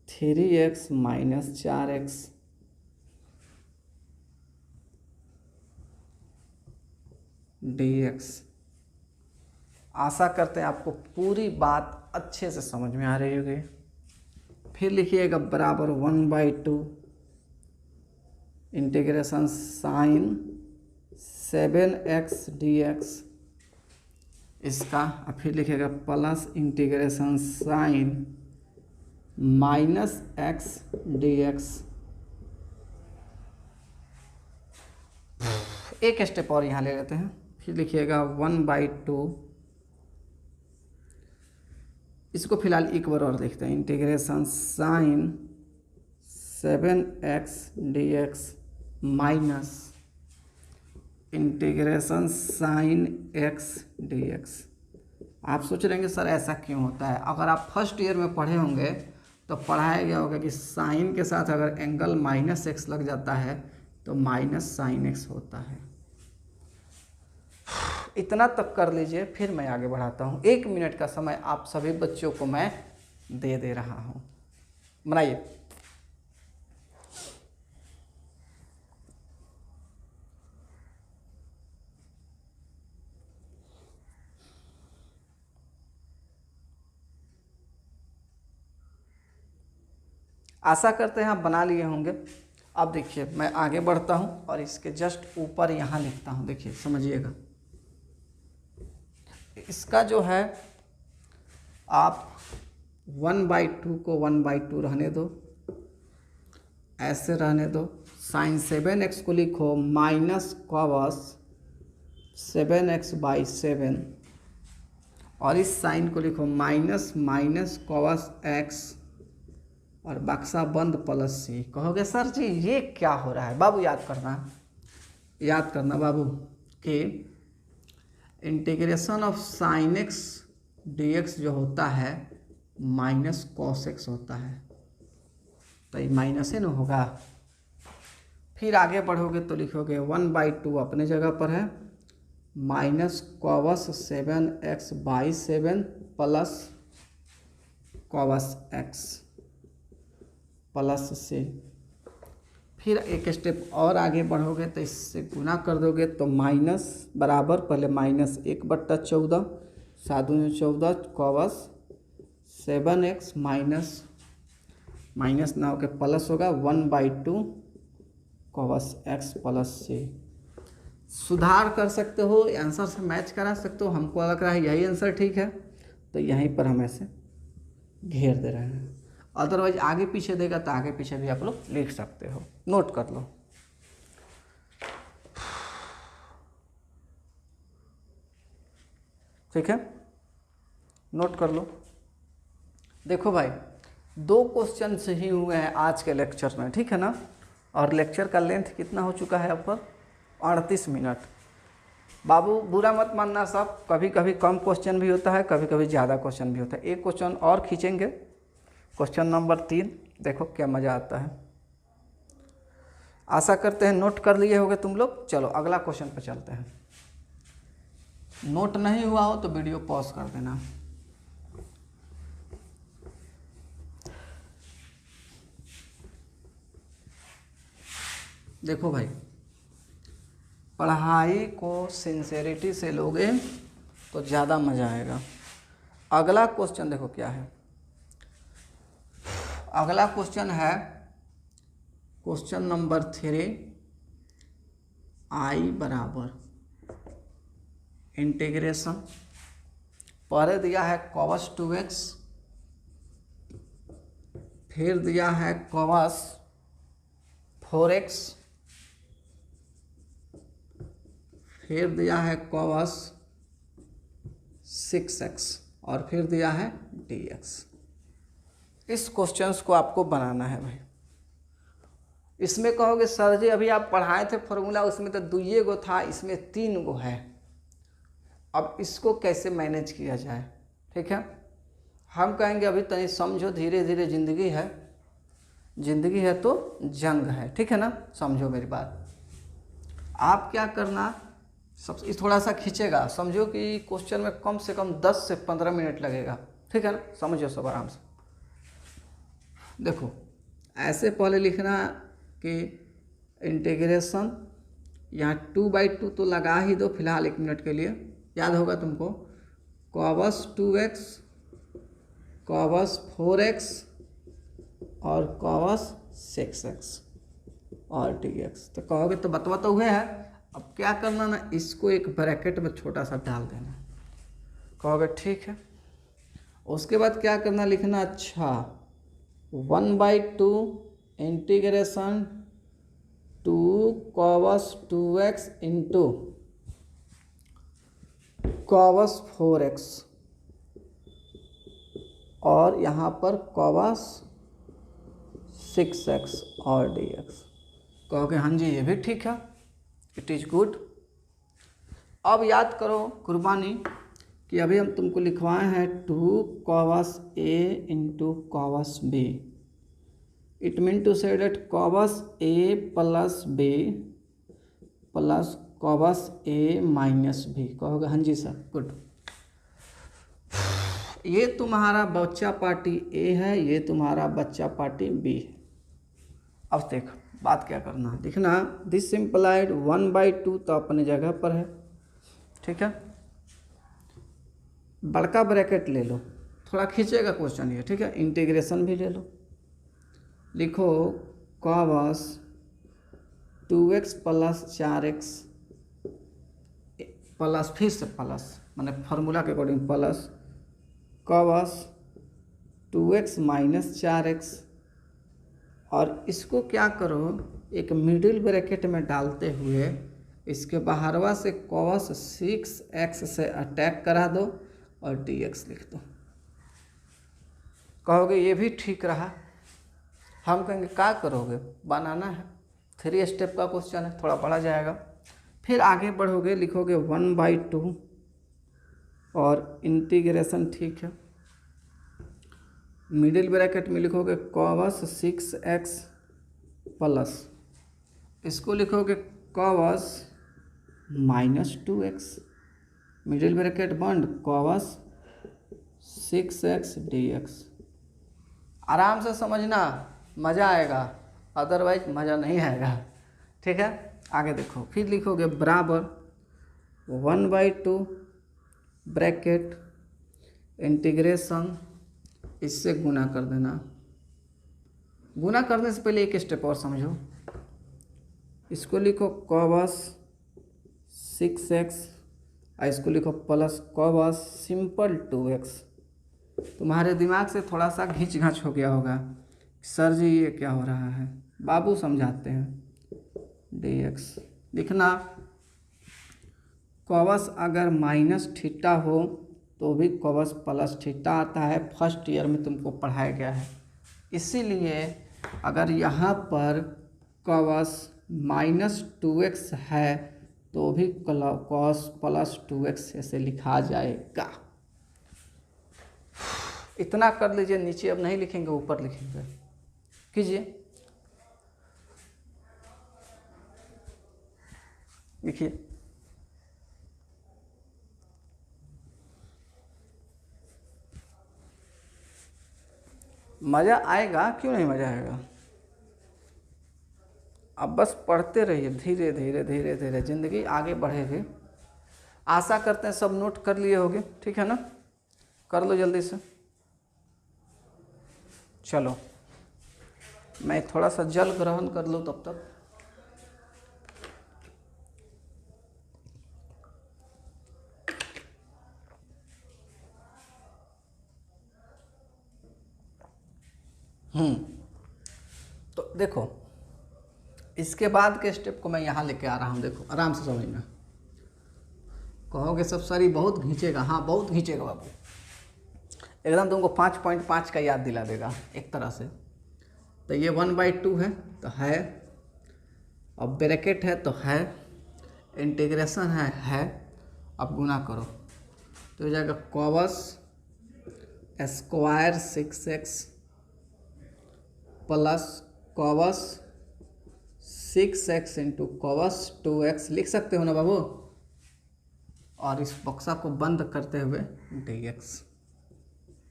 3x minus 4x dx। आशा करते हैं आपको पूरी बात अच्छे से समझ में आ रही होगी। फिर लिखिएगा बराबर 1/2 इंटीग्रेशन साइन 7x dx इसका, और फिर लिखिएगा plus integration sine -x dx। एक स्टेप और यहाँ ले लेते हैं। फिर लिखिएगा 1/2, इसको फिलहाल एक बार और लिखते हैं, integration sine 7x dx minus integration sine x dx। आप सोच रहे हैं सर ऐसा क्यों होता है? अगर आप फर्स्ट ईयर में पढ़े होंगे तो पढ़ाया गया होगा कि साइन के साथ अगर एंगल -x लग जाता है तो -sin x होता है। इतना तक कर लीजिए, फिर मैं आगे बढ़ाता हूँ। 1 मिनट का समय आप सभी बच्चों को मैं दे रहा हूँ, बनाइए। आशा करते हैं आप बना लिए होंगे। अब देखिए मैं आगे बढ़ता हूँ और इसके जस्ट ऊपर यहाँ लिखता हूँ। देखिए समझिएगा, इसका जो है आप 1/2 को 1/2 रहने दो, ऐसे रहने दो। साइन 7x को लिखो माइनस कॉस 7x/7 और इस साइन को लिखो माइनस कॉस x और बक्सा बंद प्लस सी। कहोगे सर जी ये क्या हो रहा है? बाबू याद करना बाबू कि integration of sine x dx जो होता है माइनस कॉस x होता है, तो ये माइनस ही ना होगा। फिर आगे बढ़ोगे तो लिखोगे 1/2 अपने जगह पर है, minus cos 7x/7 plus cos x plus से। फिर एक स्टेप और आगे बढ़ोगे तो इससे गुना कर दोगे तो माइनस बराबर, पहले -1/14 7 दूनी 14 कॉस 7x माइनस ना होकर प्लस होगा 1/2 कॉस x प्लस से। सुधार कर सकते हो, आंसर से मैच करा सकते हो। हमको लग रहा है यही आंसर ठीक है, तो यहीं पर हम ऐसे घेर दे रहे हैं। अदरवाइज आगे पीछे देगा तो आगे पीछे भी आप लोग लिख सकते हो, नोट कर लो। ठीक है, नोट कर लो। देखो भाई 2 क्वेश्चन से ही हुए हैं आज के लेक्चर में, ठीक है ना। और लेक्चर का लेंथ कितना हो चुका है अब पर? 38 मिनट। बाबू बुरा मत मानना सब, कभी कभी कम क्वेश्चन भी होता है, कभी कभी ज़्यादा क्वेश्चन भी होता है। एक क्वेश्चन और खींचेंगे, क्वेश्चन नंबर 3, देखो क्या मज़ा आता है। आशा करते हैं नोट कर लिए होगे तुम लोग। चलो अगला क्वेश्चन पर चलते हैं। नोट नहीं हुआ हो तो वीडियो पॉज कर देना। देखो भाई, पढ़ाई को सिंसेरिटी से लोगे तो ज़्यादा मज़ा आएगा। अगला क्वेश्चन देखो क्या है। अगला क्वेश्चन है क्वेश्चन नंबर 3, i बराबर इंटीग्रेशन, पहले दिया है cos 2x, फिर दिया है cos 4x, फिर दिया है cos 6x और फिर दिया है dx। इस क्वेश्चंस को आपको बनाना है भाई। इसमें कहोगे सर जी अभी आप पढ़ाए थे फॉर्मूला, उसमें तो 2 गो था, इसमें 3 गो है। अब इसको कैसे मैनेज किया जाए? ठीक है, हम कहेंगे अभी तनी समझो, धीरे धीरे ज़िंदगी है तो जंग है, ठीक है ना। समझो मेरी बात। आप क्या करना, सब थोड़ा सा खींचेगा, समझो कि क्वेश्चन में कम से कम 10 से 15 मिनट लगेगा, ठीक है ना। समझो सब आराम से। देखो ऐसे पहले लिखना कि इंटीग्रेशन, यहाँ 2/2 तो लगा ही दो फिलहाल 1 मिनट के लिए, याद होगा तुमको। cos 2x cos 4x और cos 6x और dx। तो कहोगे तो बतवा तो हुए है, अब क्या करना ना, इसको एक ब्रैकेट में छोटा सा डाल देना। कहोगे ठीक है। उसके बाद क्या करना, लिखना अच्छा 1/2 integration 2 cos 2x into cos 4x और यहाँ पर cos 6x और dx। कहोगे हाँ जी ये भी ठीक है, इट इज़ गुड। अब याद करो कुर्बानी कि अभी हम तुमको लिखवाए हैं 2 cos a into cos b। It mean to say that cos a plus b plus cos a minus b। कहोगे हाँ जी सर गुड। ये तुम्हारा बच्चा पार्टी A है, ये तुम्हारा बच्चा पार्टी B है। अब देख बात क्या करना, लिखना दिस सिंप्लाइड 1/2 तो अपने जगह पर है, ठीक है। बड़का ब्रैकेट ले लो, थोड़ा खींचेगा क्वेश्चन ये, ठीक है। इंटीग्रेशन भी ले लो, लिखो cos 2x plus 4x plus फिर से प्लस मैंने फार्मूला के according plus cos 2x minus 4x और इसको क्या करो एक मिडिल ब्रैकेट में डालते हुए इसके बाहरवा से cos 6x से अटैक करा दो और dx लिख दो। कहोगे ये भी ठीक रहा। हम कहेंगे क्या करोगे, बनाना है, 3 स्टेप का क्वेश्चन है, थोड़ा पढ़ा जाएगा। फिर आगे बढ़ोगे, लिखोगे 1/2 और इंटीग्रेशन, ठीक है, मिडिल ब्रैकेट में लिखोगे cos 6x प्लस इसको लिखोगे cos minus 2x, middle bracket बंद, cos 6x dx। आराम से समझना, मज़ा आएगा, अदरवाइज मज़ा नहीं आएगा, ठीक है। आगे देखो, फिर लिखोगे बराबर 1/2 ब्रैकेट इंटीग्रेशन, इससे गुना कर देना। गुना करने से पहले एक स्टेप और समझो, इसको लिखो cos 6x और इसको लिखो प्लस cos सिंपल 2x। तुम्हारे दिमाग से थोड़ा सा घिंच घाच हो गया होगा, सर जी ये क्या हो रहा है, बाबू समझाते हैं। dx लिखना, cos अगर माइनस थीटा हो तो भी cos प्लस थीटा आता है, फर्स्ट ईयर में तुमको पढ़ाया गया है। इसीलिए अगर यहाँ पर cos माइनस 2x है तो भी cos प्लस 2x ऐसे लिखा जाएगा। इतना कर लीजिए, नीचे अब नहीं लिखेंगे, ऊपर लिखेंगे। कीजिए, लिखिए। मज़ा आएगा, क्यों नहीं मज़ा आएगा। अब बस पढ़ते रहिए, धीरे धीरे धीरे धीरे ज़िंदगी आगे बढ़ेगी। आशा करते हैं सब नोट कर लिए होगे, ठीक है ना, कर लो जल्दी से। चलो मैं थोड़ा सा जल ग्रहण कर लूँ तब तक। तो देखो इसके बाद के स्टेप को मैं यहाँ लेके आ रहा हूँ, देखो आराम से समझना। कहोगे सब सारी बहुत घींचेगा, हाँ बहुत घींचेगा बाबू, एकदम तुमको 5.5 का याद दिला देगा एक तरह से। तो ये 1/2 है तो है, अब ब्रैकेट है तो है, इंटीग्रेशन है। अब गुना करो तो हो जाएगा cos square 6x plus cos 6x into cos 2x, लिख सकते हो ना बाबू। और इस बक्सा को बंद करते हुए dx,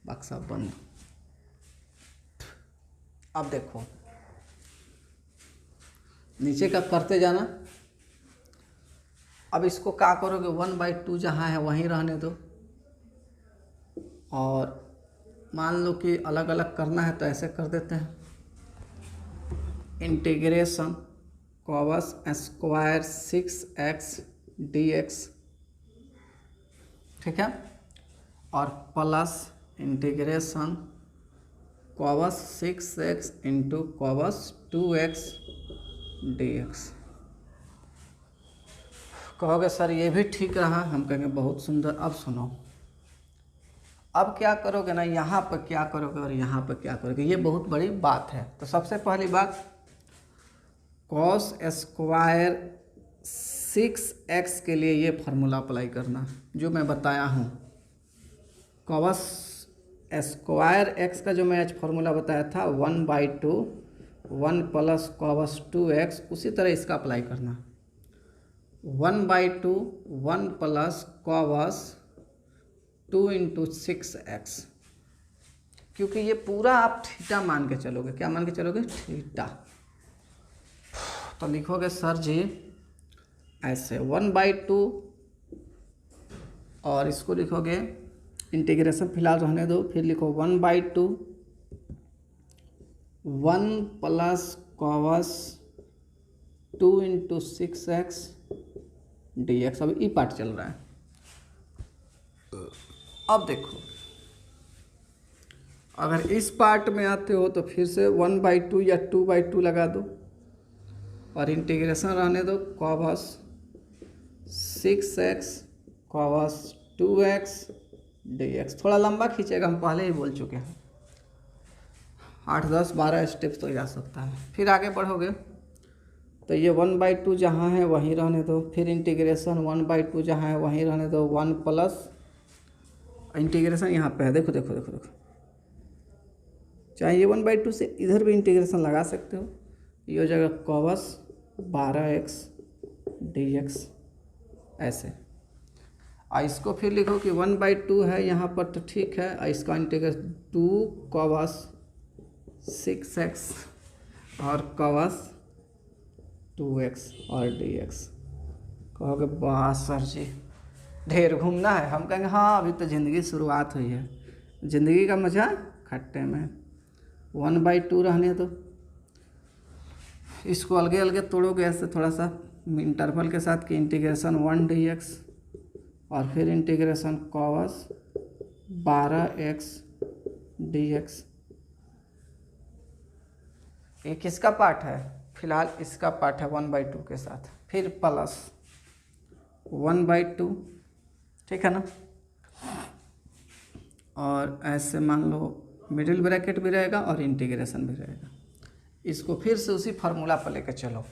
बक्सा बंद। अब देखो नीचे का करते जाना। अब इसको क्या करोगे, 1/2 जहाँ है वहीं रहने दो, और मान लो कि अलग अलग करना है तो ऐसे कर देते हैं। Integration cos square 6x dx, ठीक है, और plus integration cos 6x into cos 2x dx। कहोगे सर ये भी ठीक रहा, हम कहेंगे बहुत सुंदर। अब सुनो, अब क्या करोगे ना, यहाँ पर क्या करोगे और यहाँ पर क्या करोगे, ये बहुत बड़ी बात है। तो सबसे पहली बात, कॉस स्क्वायर 6x के लिए ये फार्मूला अप्लाई करना जो मैं बताया हूँ। कॉस स्क्वायर x का जो मैं आज फार्मूला बताया था 1/2 1 प्लस कॉस 2x, उसी तरह इसका अप्लाई करना। 1/2 1 प्लस कॉस 2 इंटू 6x, क्योंकि ये पूरा आप थीटा मान के चलोगे। क्या मान के चलोगे? थीटा। तो लिखोगे सर जी ऐसे 1/2, और इसको लिखोगे इंटीग्रेशन फिलहाल रहने दो, फिर लिखो 1/2 1 plus cos 2 into 6x dx। अब ई पार्ट चल रहा है। अब देखो, अगर इस पार्ट में आते हो तो फिर से 1/2 या 2/2 लगा दो, और इंटीग्रेशन रहने दो cos 6x cos 2x dx। थोड़ा लंबा खींचेगा, हम पहले ही बोल चुके हैं, 8 10 12 स्टेप्स तो जा सकता है। फिर आगे बढ़ोगे तो ये 1/2 जहाँ है वहीं रहने दो, फिर इंटीग्रेशन 1/2 जहाँ है वहीं रहने दो, 1 प्लस इंटीग्रेशन यहाँ पे है, देखो देखो देखो देखो, चाहे ये 1/2 से इधर भी इंटीग्रेशन लगा सकते हो। ये हो जाएगा कॉस 12x dx ऐसे। और इसको फिर लिखो कि 1/2 है यहाँ पर तो ठीक है, और इसका इंटीग्रेशन 2 कॉस 6x और कॉस 2x और dx। कहोगे वाह सर जी ढेर घूमना है। हम कहेंगे हाँ अभी तो ज़िंदगी शुरुआत हुई है, ज़िंदगी का मज़ा खट्टे में। 1/2 रहने दो, इसको अलगे अलगे तोड़ोगे ऐसे थोड़ा सा इंटरवल के साथ कि इंटीग्रेशन 1 dx, और फिर इंटीग्रेशन कॉस 12x dx। ये किसका पार्ट है? फिलहाल इसका पार्ट है 1/2 के साथ, फिर प्लस 1/2, ठीक है ना, और ऐसे मान लो मिडिल ब्रैकेट भी रहेगा और इंटीग्रेशन भी रहेगा। इसको फिर से उसी फार्मूला पर लेकर चलो,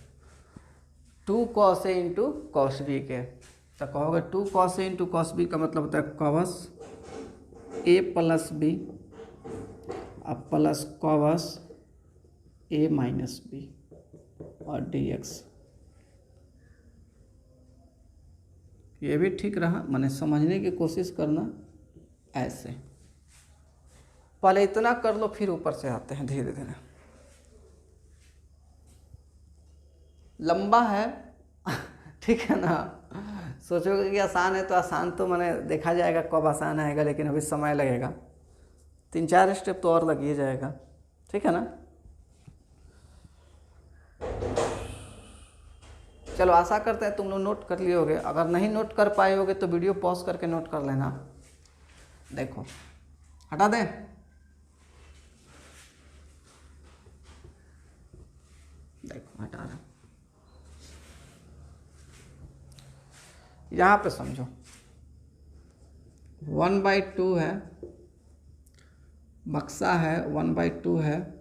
2 cos a into cos B के। तो कहोगे 2 cos a into cos B का मतलब होता है कॉस a प्लस बी अब plus cos a minus B और dx। ये भी ठीक रहा, मैंने समझने की कोशिश करना ऐसे। पहले इतना कर लो, फिर ऊपर से आते हैं धीरे धीरे। लंबा है ठीक है ना, सोचोगे कि आसान है, तो आसान तो मैंने देखा जाएगा कब आसान आएगा, लेकिन अभी समय लगेगा, 3-4 स्टेप तो और लग ही जाएगा, ठीक है ना। चलो आशा करते हैं तुम लोग नोट कर लिए होगे। अगर नहीं नोट कर पाए होगे तो वीडियो पॉज करके नोट कर लेना। देखो हटा दें, देखो हटा रहा, यहाँ पे समझो 1/2 है, बक्सा है 1/2 है,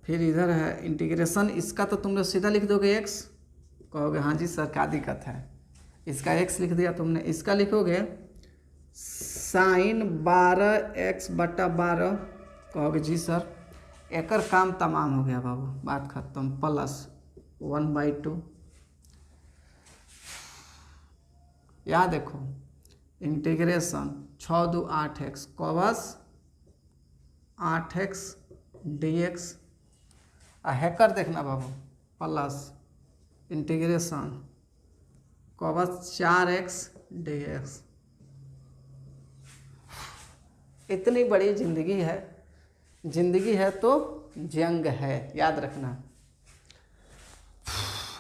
फिर इधर है इंटीग्रेशन। इसका तो तुम लोग सीधा लिख दोगे x, कहोगे हाँ जी सर क्या दिक्कत है, इसका x लिख दिया तुमने। इसका लिखोगे साइन 12x/12, कहोगे जी सर एकर काम तमाम हो गया बाबू, बात खत्म, प्लस 1/2। यहाँ देखो integration 6 2 8x cos 8x dx। हैकर देखना बाबू, plus integration cos 4x dx। इतनी बड़ी ज़िंदगी है तो जंग है, याद रखना।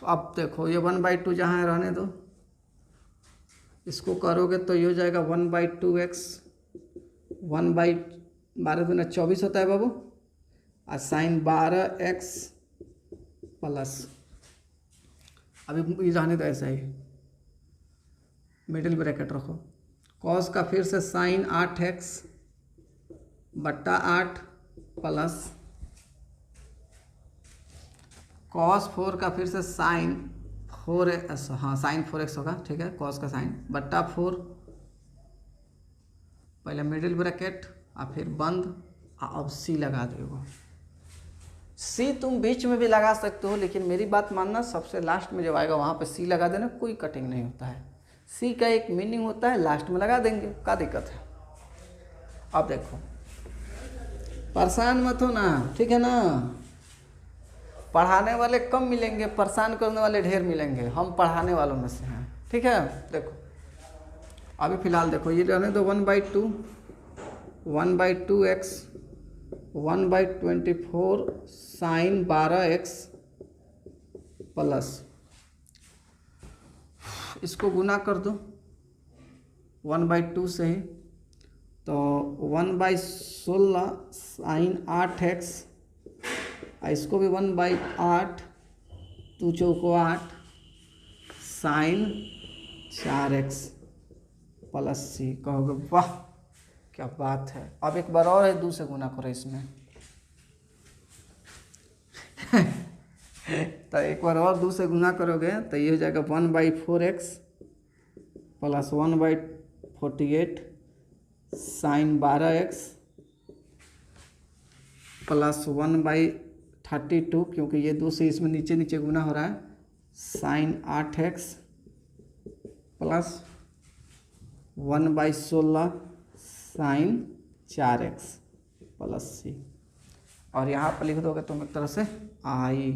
अब देखो ये 1/2 जहाँ है रहने दो, इसको करोगे तो ये हो जाएगा 1/2x, 1/12 होता है बाबू, और साइन 12x प्लस, अभी ये रहने दो ऐसा ही, मिडिल ब्रैकेट रखो, कॉस का फिर से साइन 8x बट्टा 8 प्लस कॉस 4 का फिर से साइन 4x, हाँ साइन 4x होगा, ठीक है, कॉस का साइन बट्टा 4, पहले मिडिल ब्रैकेट और फिर बंद, अब सी लगा देगा। सी तुम बीच में भी लगा सकते हो, लेकिन मेरी बात मानना, सबसे लास्ट में जब आएगा वहाँ पे सी लगा देना, कोई कटिंग नहीं होता है। सी का एक मीनिंग होता है, लास्ट में लगा देंगे, क्या दिक्कत है। अब देखो परेशान मत हो ना, ठीक है ना, पढ़ाने वाले कम मिलेंगे, परेशान करने वाले ढेर मिलेंगे, हम पढ़ाने वालों में से हैं, ठीक है। देखो अभी फ़िलहाल देखो ये रहने दो 1/2, 1/2x 1/24 साइन 12x प्लस, इसको गुना कर दो 1/2 से ही, तो 1/16 साइन 8x, इसको भी 1/8, 2 चौको 8 साइन 4x प्लस सी। कहोगे वाह क्या बात है। अब एक बार और है, 2 से गुना करो इसमें तो एक बार और 2 से गुना करोगे तो ये हो जाएगा 1/4x plus 1/48 sign 12x plus 1/32, क्योंकि ये 2 से इसमें नीचे नीचे गुना हो रहा है, sine 8x plus 1/16 sine 4x plus C. और यहाँ पर लिख दोगे तुम एक तरह से आई,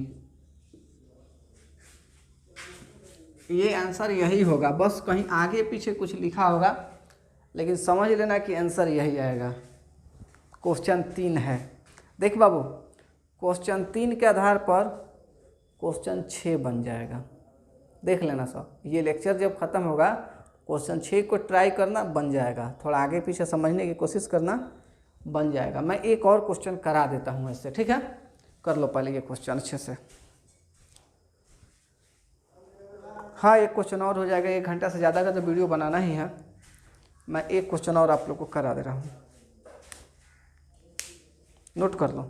ये आंसर यही होगा, बस कहीं आगे पीछे कुछ लिखा होगा, लेकिन समझ लेना कि आंसर यही आएगा। क्वेश्चन 3 है, देख बाबू, क्वेश्चन 3 के आधार पर क्वेश्चन 6 बन जाएगा, देख लेना सब। ये लेक्चर जब ख़त्म होगा क्वेश्चन 6 को ट्राई करना, बन जाएगा, थोड़ा आगे पीछे समझने की कोशिश करना, बन जाएगा। मैं एक और क्वेश्चन करा देता हूँ इससे, ठीक है, कर लो पहले ये क्वेश्चन अच्छे से। हाँ एक क्वेश्चन और हो जाएगा, 1 घंटा से ज़्यादा का तो वीडियो बनाना ही है। मैं एक क्वेश्चन और आप लोग को करा दे रहा हूँ, नोट कर लो।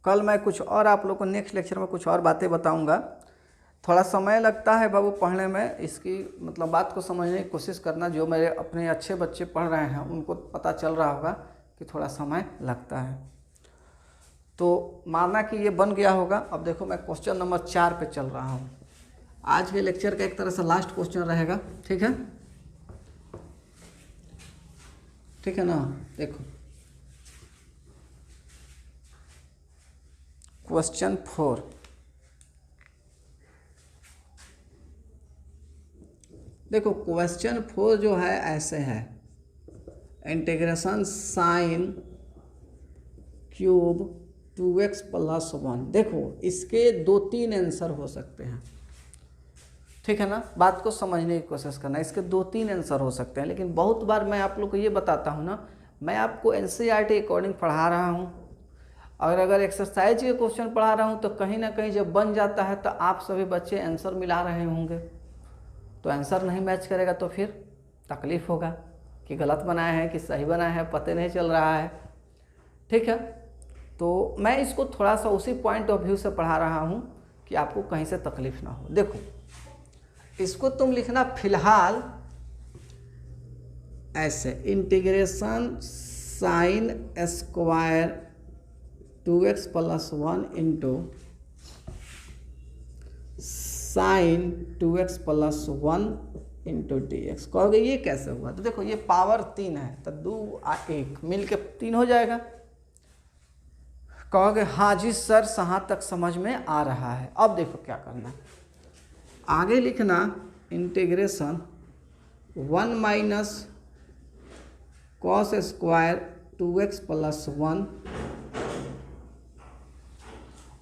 कल मैं कुछ और आप लोग को नेक्स्ट लेक्चर में कुछ और बातें बताऊंगा। थोड़ा समय लगता है बाबू पढ़ने में, इसकी मतलब बात को समझने की कोशिश करना। जो मेरे अपने अच्छे बच्चे पढ़ रहे हैं उनको पता चल रहा होगा कि थोड़ा समय लगता है, तो मानना कि ये बन गया होगा। अब देखो मैं क्वेश्चन नंबर 4 पे चल रहा हूँ। आज के लेक्चर का एक तरह से लास्ट क्वेश्चन रहेगा, ठीक है, ठीक है ना। देखो क्वेश्चन 4, देखो क्वेश्चन 4 जो है ऐसे है, integration sine cube 2x plus 1। देखो इसके 2-3 आंसर हो सकते हैं, ठीक है ना, बात को समझने की कोशिश करना। इसके 2-3 आंसर हो सकते हैं, लेकिन बहुत बार मैं आप लोग को ये बताता हूँ ना, मैं आपको NCERT अकॉर्डिंग पढ़ा रहा हूँ, और अगर एक्सरसाइज के क्वेश्चन पढ़ा रहा हूँ तो कहीं ना कहीं जब बन जाता है तो आप सभी बच्चे आंसर मिला रहे होंगे, तो आंसर नहीं मैच करेगा तो फिर तकलीफ होगा कि गलत बनाया है कि सही बनाया है, पता नहीं चल रहा है, ठीक है। तो मैं इसको थोड़ा सा उसी पॉइंट ऑफ व्यू से पढ़ा रहा हूँ कि आपको कहीं से तकलीफ ना हो। देखो इसको तुम लिखना फिलहाल ऐसे, integration sine square 2x plus 1 into sine 2x plus 1 into dx। कहोगे ये कैसे हुआ, तो देखो ये पावर 3 है, तो 2 और 1 मिल के 3 हो जाएगा। कहोगे हाँ जी सर, यहाँ तक समझ में आ रहा है। अब देखो क्या करना है, आगे लिखना integration 1 minus cos square 2x plus 1,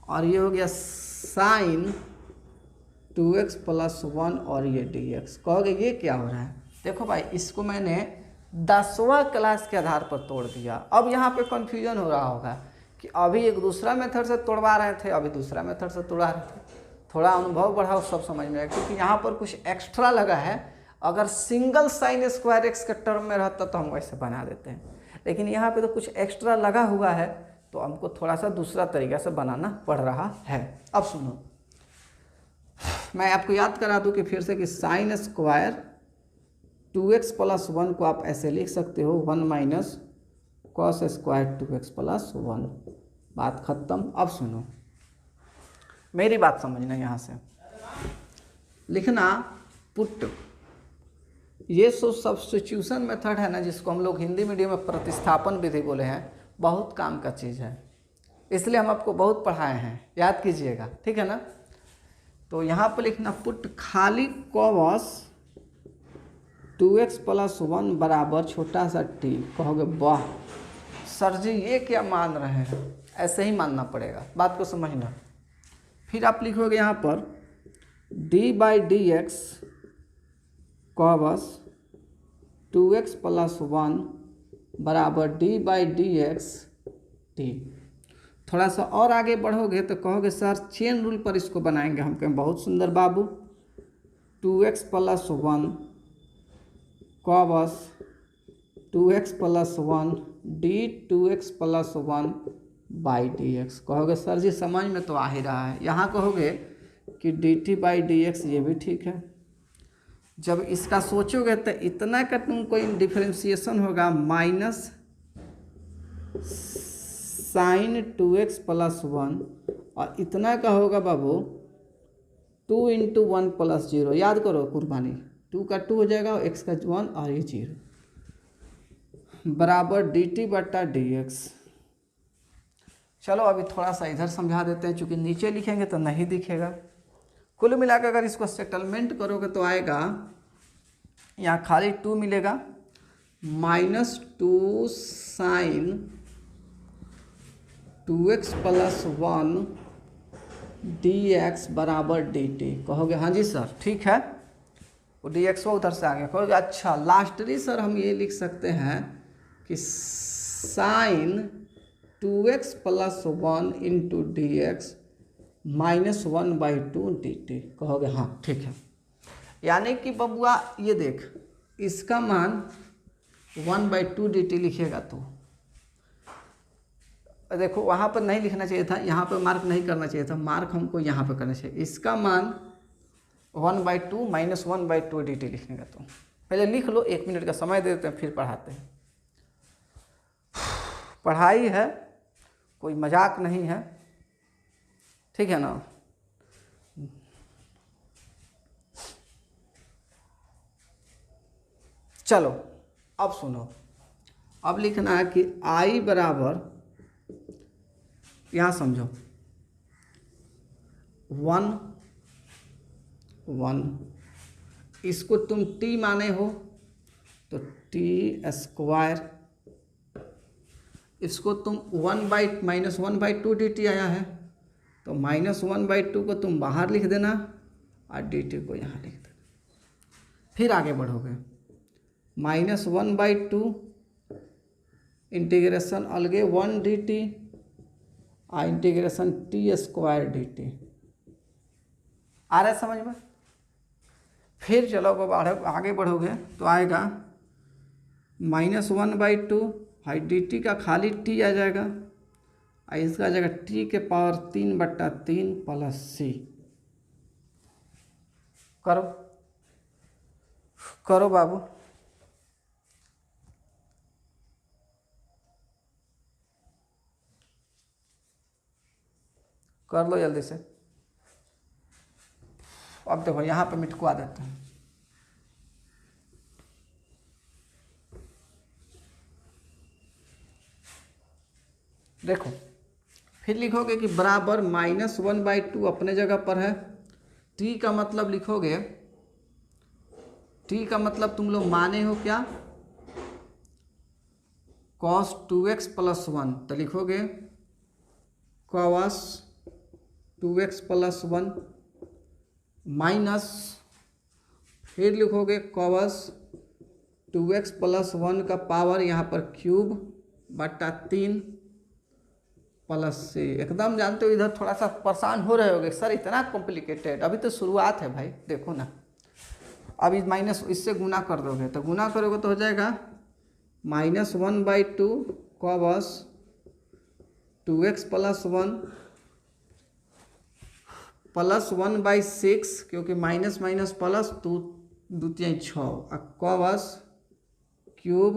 और ये हो गया साइन 2x प्लस 1 और ये dx। कहोगे ये क्या हो रहा है? देखो भाई, इसको मैंने 10वां क्लास के आधार पर तोड़ दिया। अब यहाँ पे कन्फ्यूजन हो रहा होगा कि अभी एक दूसरा मेथड से तोड़वा रहे थे, अभी दूसरा मेथड से तोड़ा रहे थे। थोड़ा अनुभव बढ़ाओ, सब समझ में आएगा, क्योंकि यहाँ पर कुछ एक्स्ट्रा लगा है। अगर सिंगल साइन स्क्वायर एक्स के टर्म में रहता तो हम वैसे बना देते हैं, लेकिन यहाँ पे तो कुछ एक्स्ट्रा लगा हुआ है, तो हमको थोड़ा सा दूसरा तरीका से बनाना पड़ रहा है। अब सुनो, मैं आपको याद करा दूं कि फिर से कि साइन स्क्वायर 2x प्लस 1 को आप ऐसे लिख सकते हो 1 minus cos square 2x plus 1। बात खत्म। अब सुनो, मेरी बात समझना, यहाँ से लिखना पुट, ये सब्स्टिट्यूशन मेथड है ना, जिसको हम लोग हिंदी मीडियम में प्रतिस्थापन विधि बोले हैं, बहुत काम का चीज़ है, इसलिए हम आपको बहुत पढ़ाए हैं, याद कीजिएगा, ठीक है ना। तो यहाँ पर लिखना पुट खाली कॉस 2x प्लस 1 बराबर छोटा सा t। कहोगे वाह सर जी ये क्या मान रहे हैं? ऐसे ही मानना पड़ेगा, बात को समझना। फिर आप लिखोगे यहाँ पर d by D x cos 2x plus 1 बराबर d by D x T. थोड़ा सा और आगे बढ़ोगे तो कहोगे सर चेन रूल पर इसको बनाएंगे हम। कहें बहुत सुंदर बाबू, 2x plus 1 cos 2x plus 1 D 2x plus 1 by D x. कहोगे सर जी समझ में तो आ ही रहा है। यहाँ कहोगे कि D T by D x, ये भी ठीक है। जब इसका सोचोगे तो इतना का तुमको डिफरेंशिएशन होगा माइनस साइन 2x प्लस 1, और इतना का होगा बाबू 2 इंटू 1 प्लस 0। याद करो कुर्बानी, 2 का 2 हो जाएगा और x का 1 और ये 0 बराबर dt बटा dx। चलो अभी थोड़ा सा इधर समझा देते हैं, चूँकि नीचे लिखेंगे तो नहीं दिखेगा। कुल मिलाकर अगर इसको सेटलमेंट करोगे तो आएगा, यहाँ खाली 2 मिलेगा, minus 2 sine 2x plus 1 dx बराबर dt। कहोगे हाँ जी सर ठीक है, वो dx वो उधर से आ गया। कहोगे अच्छा लास्टली सर हम ये लिख सकते हैं कि sine 2x plus 1 into D X minus 1 by 2 dt। कहोगे हाँ ठीक है। यानी कि बबुआ ये देख, इसका मान 1 बाई 2 dt लिखेगा तो देखो वहाँ पर नहीं लिखना चाहिए था, यहाँ पर मार्क नहीं करना चाहिए था, मार्क हमको यहाँ पर करना चाहिए। इसका मान 1 बाई 2 माइनस 1 बाई 2 dt लिखने का। तो पहले लिख लो, 1 मिनट का समय दे देते हैं फिर पढ़ाते हैं। पढ़ाई है, कोई मजाक नहीं है, ठीक है ना। चलो अब सुनो, अब लिखना है कि i बराबर, यहाँ समझो 1 1, इसको तुम t माने हो तो t स्क्वायर, इसको तुम 1 बाई माइनस 1 बाई 2 dt आया है तो माइनस 1 बाई 2 को तुम बाहर लिख देना और dt को यहाँ लिख देना। फिर आगे बढ़ोगे, माइनस 1 बाई 2 इंटीग्रेशन अलगे 1 dt और इंटीग्रेशन t स्क्वायर dt। आ रहा है समझ में? फिर चलो अब आगे बढ़ोगे तो आएगा माइनस 1 बाई 2, हाई dt का खाली t आ जाएगा और इसका आ जाएगा t के पावर 3 बट्टा 3 प्लस c। करो करो बाबू, कर लो जल्दी से। अब देखो यहाँ पे मिटकवा देते हैं। देखो फिर लिखोगे कि बराबर -1/2 अपने जगह पर है। टी का मतलब लिखोगे, टी का मतलब तुम लोग माने हो क्या, cos 2x + 1, तो लिखोगे cos 2x + 1 माइनस, फिर लिखोगे cos 2x + 1 का पावर यहाँ पर क्यूब बटा 3 प्लस से। एकदम जानते हो इधर थोड़ा सा परेशान हो रहे होगे, सर इतना कॉम्प्लिकेटेड, अभी तो शुरुआत है भाई, देखो ना। अब इस माइनस इससे गुना कर दोगे, तो गुना करोगे तो हो जाएगा -1/2 cos 2x + 1 प्लस 1/6, क्योंकि minus minus plus, 2×2 = 6, cos cube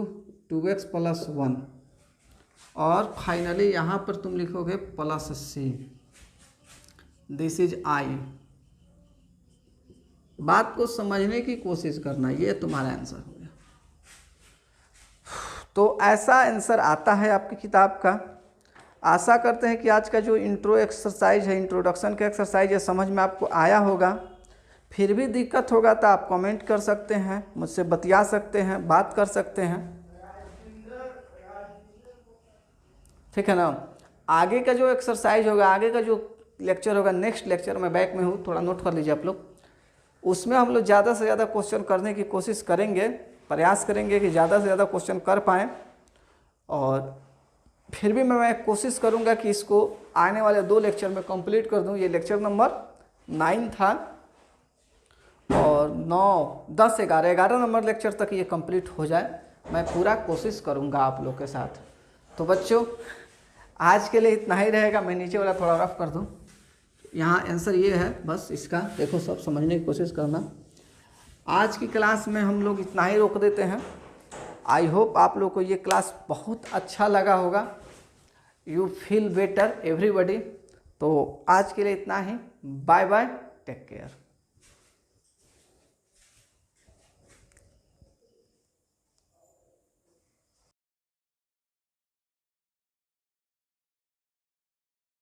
2x + 1, और फाइनली यहाँ पर तुम लिखोगे +c। This is I. बात को समझने की कोशिश करना, ये तुम्हारा आंसर हो गया। तो ऐसा आंसर आता है आपकी किताब का। आशा करते हैं कि आज का जो इंट्रो एक्सरसाइज है, इंट्रोडक्शन का एक्सरसाइज है, समझ में आपको आया होगा। फिर भी दिक्कत होगा तो आप कमेंट कर सकते हैं, मुझसे बतिया सकते हैं, बात कर सकते हैं, ठीक है ना। आगे का जो एक्सरसाइज होगा, आगे का जो लेक्चर होगा, नेक्स्ट लेक्चर में बैक में हूँ, थोड़ा नोट कर लीजिए आप लोग। उसमें हम लोग ज़्यादा से ज़्यादा क्वेश्चन करने की कोशिश करेंगे, प्रयास करेंगे कि ज़्यादा से ज़्यादा क्वेश्चन कर पाएँ। और फिर भी मैं कोशिश करूंगा कि इसको आने वाले 2 लेक्चर में कंप्लीट कर दूं। ये लेक्चर नंबर 9 था, और 9, 10, 11 नंबर लेक्चर तक ये कंप्लीट हो जाए, मैं पूरा कोशिश करूंगा आप लोग के साथ। तो बच्चों आज के लिए इतना ही रहेगा। मैं नीचे वाला थोड़ा रफ कर दूं। यहाँ आंसर ये है, बस इसका देखो, सब समझने की कोशिश करना। आज की क्लास में हम लोग इतना ही रोक देते हैं। आई होप आप लोग को ये क्लास बहुत अच्छा लगा होगा। You feel better everybody. तो आज के लिए इतना ही। Bye bye, take care.